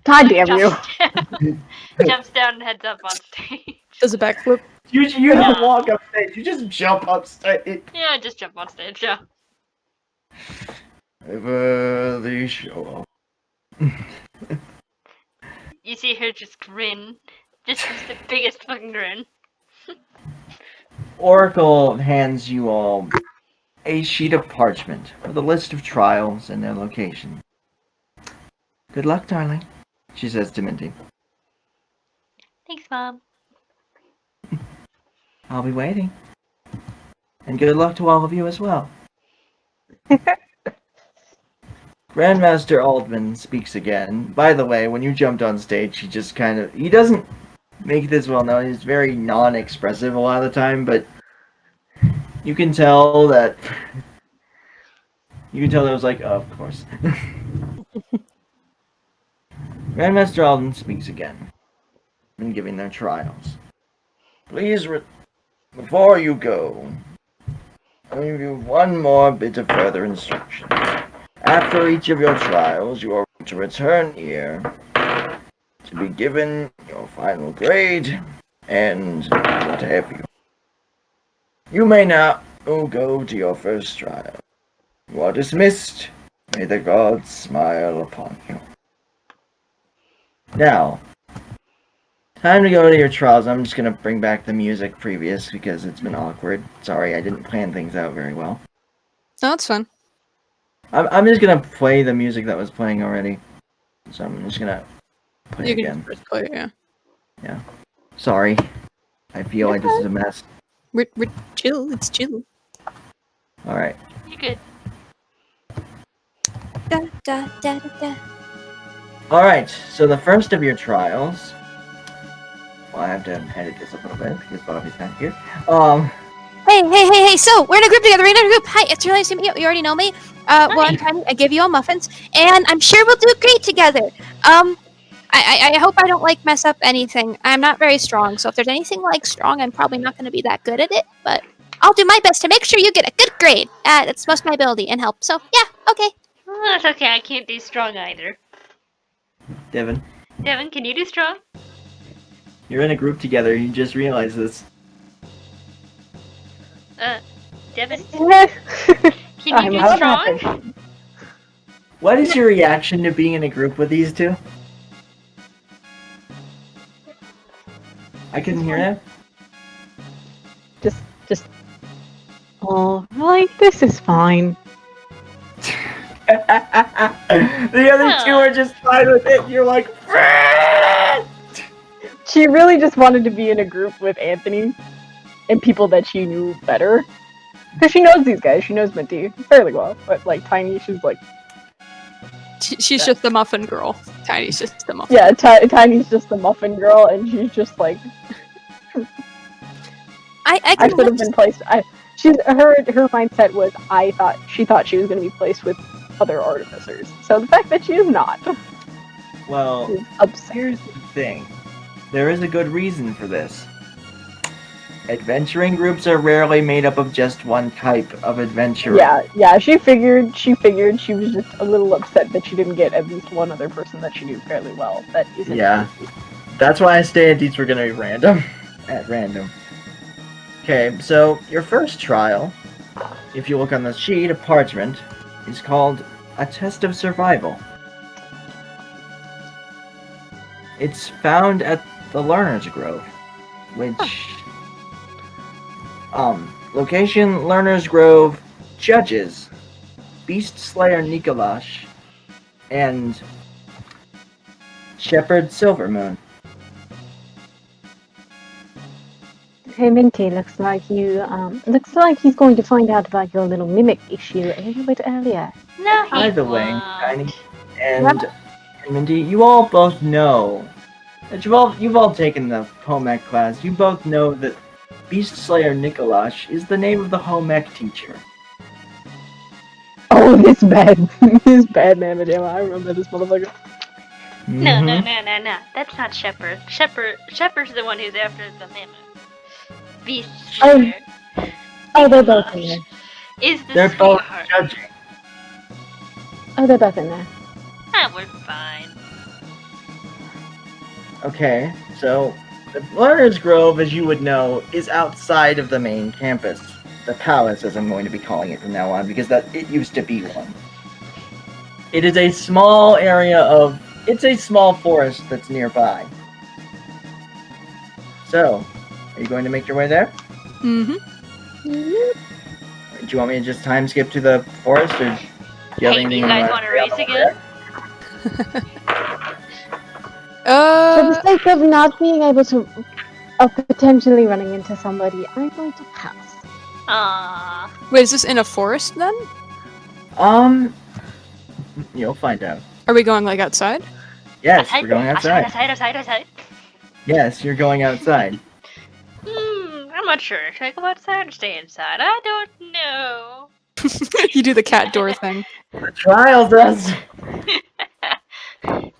God damn you! jumps down and heads up on stage. Does a backflip. You don't walk up stage, you just jump up stage. Yeah, just jump on stage, yeah. Over the show. You see her just grin. Just the biggest fucking grin. Oracle hands you all a sheet of parchment with a list of trials and their location. Good luck, darling, she says to Minty. Thanks, Mom. I'll be waiting. And good luck to all of you as well. Grandmaster Aldman speaks again. By the way, when you jumped on stage, he doesn't make this well known. He's very non-expressive a lot of the time, but you can tell that it was like, oh, of course. Grandmaster Alden speaks again, when giving their trials. Please, before you go, I'll give you one more bit of further instruction. After each of your trials, you are to return here to be given your final grade and what have you. You may now go to your first trial. You are dismissed. May the gods smile upon you. Now, time to go to your trials. I'm just going to bring back the music previous because it's been awkward. Sorry, I didn't plan things out very well. No, it's fun. I'm just going to play the music that was playing already. So I'm just going to play it You again. can first play it, yeah. Yeah. Sorry. I feel like this is a mess. We're chill. It's chill. Alright. You good? Da, da, da, da, da. Alright, so the first of your trials Well, I have to edit this a little bit because Bobby's not here. Hey, so we're in a group together, Hi, it's really nice to meet you. You already know me. Well, I'm Hi. Tiny. I give you all muffins, and I'm sure we'll do great together. I hope I don't, like, mess up anything. I'm not very strong, so if there's anything, like, strong, I'm probably not going to be that good at it, but I'll do my best to make sure you get a good grade. That's most of my ability and help, so, yeah, okay. Oh, that's okay. I can't do strong either. Devin, Devin, can you do strong? you're in a group together. You just realized this. Devin, I'm can you do not strong? happy. What is your reaction to being in a group with these two? I couldn't hear that. Just. Oh, like this is fine. The other two are just fine with it. You're like, She really just wanted to be in a group with Anthony and people that she knew better. Because she knows these guys. She knows Minty fairly well. But, like, Tiny, she's like... She's just the muffin girl. Tiny's just the muffin. Yeah, Tiny's just the muffin girl, and she's just like... I I can could have been placed... Her mindset was, she thought she was going to be placed with other artificers. So the fact that she is not well, is upset. here's the thing. There is a good reason for this. Adventuring groups are rarely made up of just one type of adventurer. Yeah, she figured she was just a little upset that she didn't get at least one other person that she knew fairly well. That isn't Yeah. That's why I stated these were going to be random. At random. Okay, so your first trial, if you look on the sheet of parchment, is called a test of survival. It's found at the Learner's Grove, which... location, Learner's Grove, judges, Beast Slayer Nikolash, and Shepherd Silvermoon. Hey Minty, looks like he's going to find out about your little mimic issue a little bit earlier. No, he By the way, won't. Tiny and Mindy, you all both know that you've all taken the home ec class. You both know that Beast Slayer Nikolash is the name of the home ec teacher. Oh, this bad man, I remember this motherfucker. No. Mhm. That's not Shepherd. Shepherd's the one who's after the mammoth. Beast Oh. Slayer Oh, they're both in there. is the They're both sweetheart. judging. Oh, they're both in there. Ah, we're fine. Okay, so the Learner's Grove, as you would know, is outside of the main campus. The palace, as I'm going to be calling it from now on, because it used to be one. It is a small it's a small forest that's nearby. So, are you going to make your way there? Mm-hmm. Do you want me to just time skip to the forest, or do you have Hey, anything do you you guys want want to race again? For the sake of not being able to, of potentially running into somebody, I'm going to pass. Aww. Wait, is this in a forest then? You'll find out. Are we going, like, outside? Yes, we're going outside. Outside. Yes, you're going outside. I'm not sure. Should I go outside or stay inside? I don't know. You do the cat door thing. The trial does.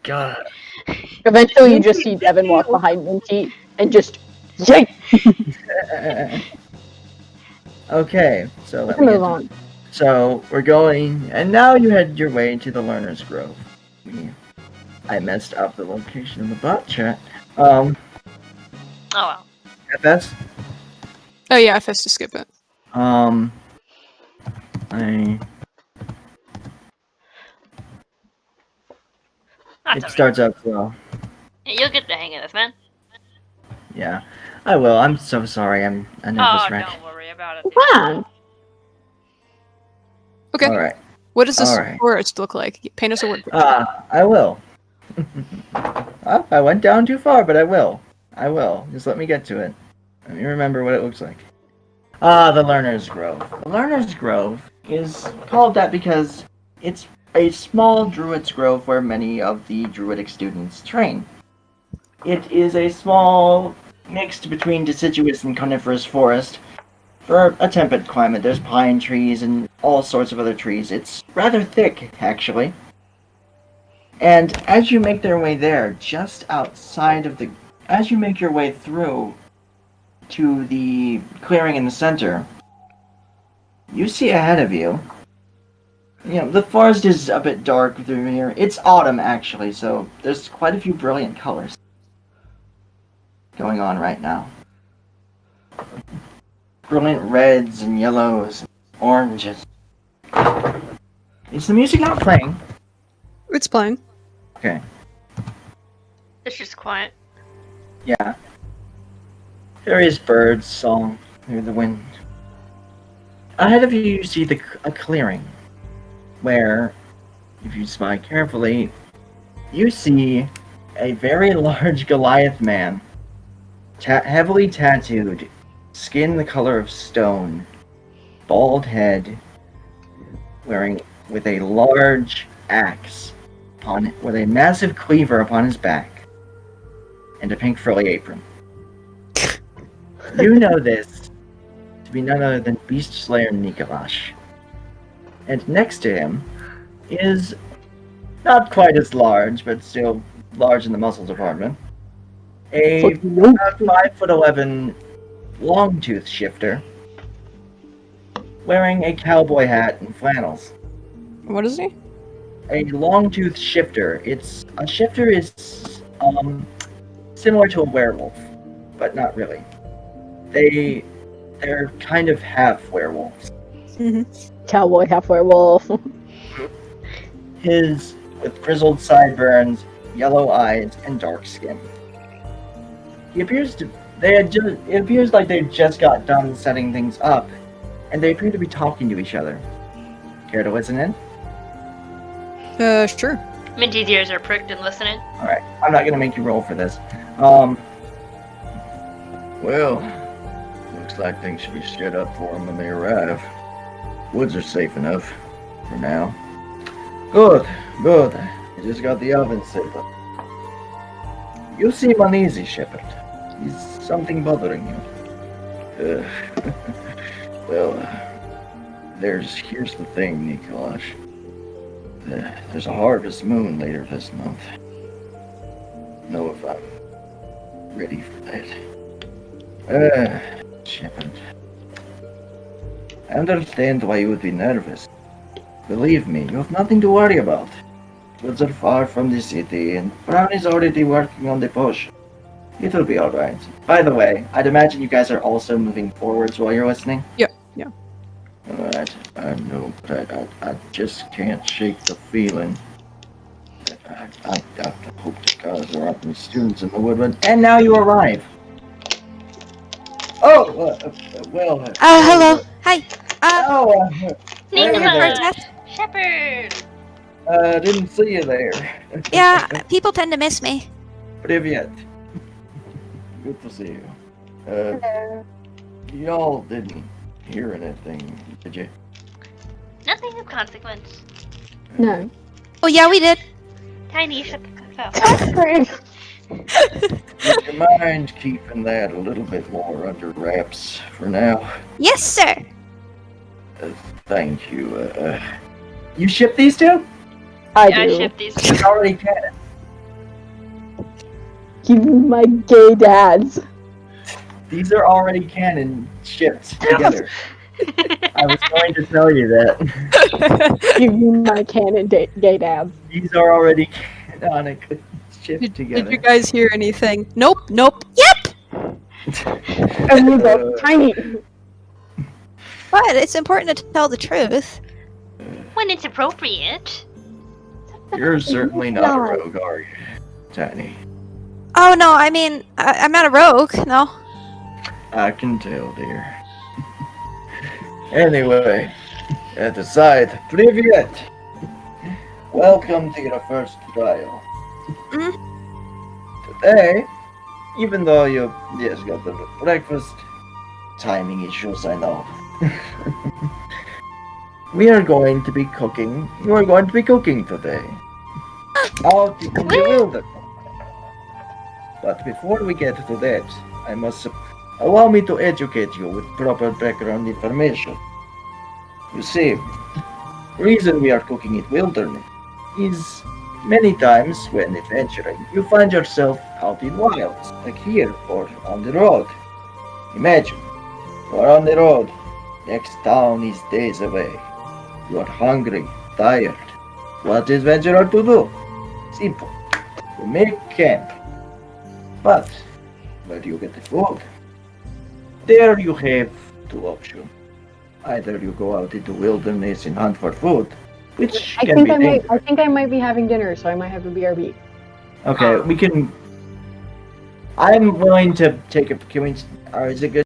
God. Eventually, you just see Devin walk behind Minty and just yank. Okay, so We let can me move get on. So we're going, and now you head your way to the Learner's Grove. I messed up the location in the bot chat. Oh well. FS. Oh yeah, I has to skip it. That's It alright. starts out slow. You'll get the hang of this, man. Yeah, I will. I'm so sorry. I'm a nervous Oh, wreck. don't worry about it. Wow. Okay. All right. What does this Alright. forest look like? Paint us a word. I will. I went down too far, but I will. I will. Just let me get to it. Let me remember what it looks like. The Learner's Grove. The Learner's Grove is called that because it's a small druid's grove where many of the druidic students train. It is a small mixed between deciduous and coniferous forest. For a temperate climate, there's pine trees and all sorts of other trees. It's rather thick, actually. And as you make their way there, just outside of the... As you make your way through to the clearing in the center, you see ahead of you... You know, the forest is a bit dark through here. It's autumn, actually, so there's quite a few brilliant colors going on right now. Brilliant reds and yellows, and oranges. Is the music not playing? It's playing. Okay. It's just quiet. Yeah. Various birds song through the wind. Ahead of you see a clearing, where, if you spy carefully, you see a very large Goliath man, heavily tattooed, skin the color of stone, bald head, wearing with a large axe with a massive cleaver upon his back, and a pink frilly apron. You know this to be none other than Beast Slayer Nikolash. And next to him is not quite as large, but still large in the muscle department, a about 5'11" long-tooth shifter, wearing a cowboy hat and flannels. What is he? A long-tooth shifter. A shifter is similar to a werewolf, but not really. They're kind of half werewolves. Cowboy, half werewolf. His with grizzled sideburns, yellow eyes, and dark skin. It appears like they just got done setting things up, and they appear to be talking to each other. Care to listen in? Sure. Minty's ears are pricked and listening. Alright, I'm not gonna make you roll for this. Well, looks like things should be set up for them when they arrive. Woods are safe enough, for now. Good. I just got the oven set up. You seem uneasy, Shepard. Is something bothering you? Well, here's the thing, Nikolash. There's a harvest moon later this month. Know if I'm ready for that. Shepard. I understand why you would be nervous. Believe me, you have nothing to worry about. Woods are far from the city, and Brown is already working on the potion. It'll be alright. By the way, I'd imagine you guys are also moving forwards while you're listening? Yeah. Alright, I know, but I just can't shake the feeling. I hope to God there aren't any students in the woodland. And now you arrive. Oh, well. Hello. Hi. Nicola! Shepard! Didn't see you there. Yeah, people tend to miss me. Привет. Good to see you. Y'all didn't hear anything, did you? Nothing of consequence. No. Oh yeah, we did. Tiny, shut the fuck up. Would you mind keeping that a little bit more under wraps for now? Yes, sir. Thank you. You ship these two? I Yeah, I do. shipped these It's two. already canon. Give me my gay dads. These are already canon shipped together. I was going to tell you that. Give me my canon gay dads. These are already canonic shipped Did together. you guys hear anything? Nope. Yep. And we go tiny. But it's important to tell the truth. When it's appropriate. You're certainly not a rogue, are you, Tiny? Oh no, I mean, I'm not a rogue. No. I can tell, dear. Anyway, at the side, Привет! Welcome to your first trial. Today, even though you just got the breakfast, timing issues, I know. We are going to be cooking. You are going to be cooking today. Out in the wilderness. But before we get to that, allow me to educate you with proper background information. You see, reason we are cooking it wilderness is many times when adventuring, you find yourself out in wilds, like here or on the road. Imagine, you are on the road, next town is days away. You are hungry, tired. What is adventurer to do? Simple. You make camp. But where do you get the food? There you have two options. Either you go out into wilderness and hunt for food, which I can think be I might. dangerous. I think I might be having dinner, so I might have a BRB. Okay, we can. I'm willing to take a. Can we? Or is it good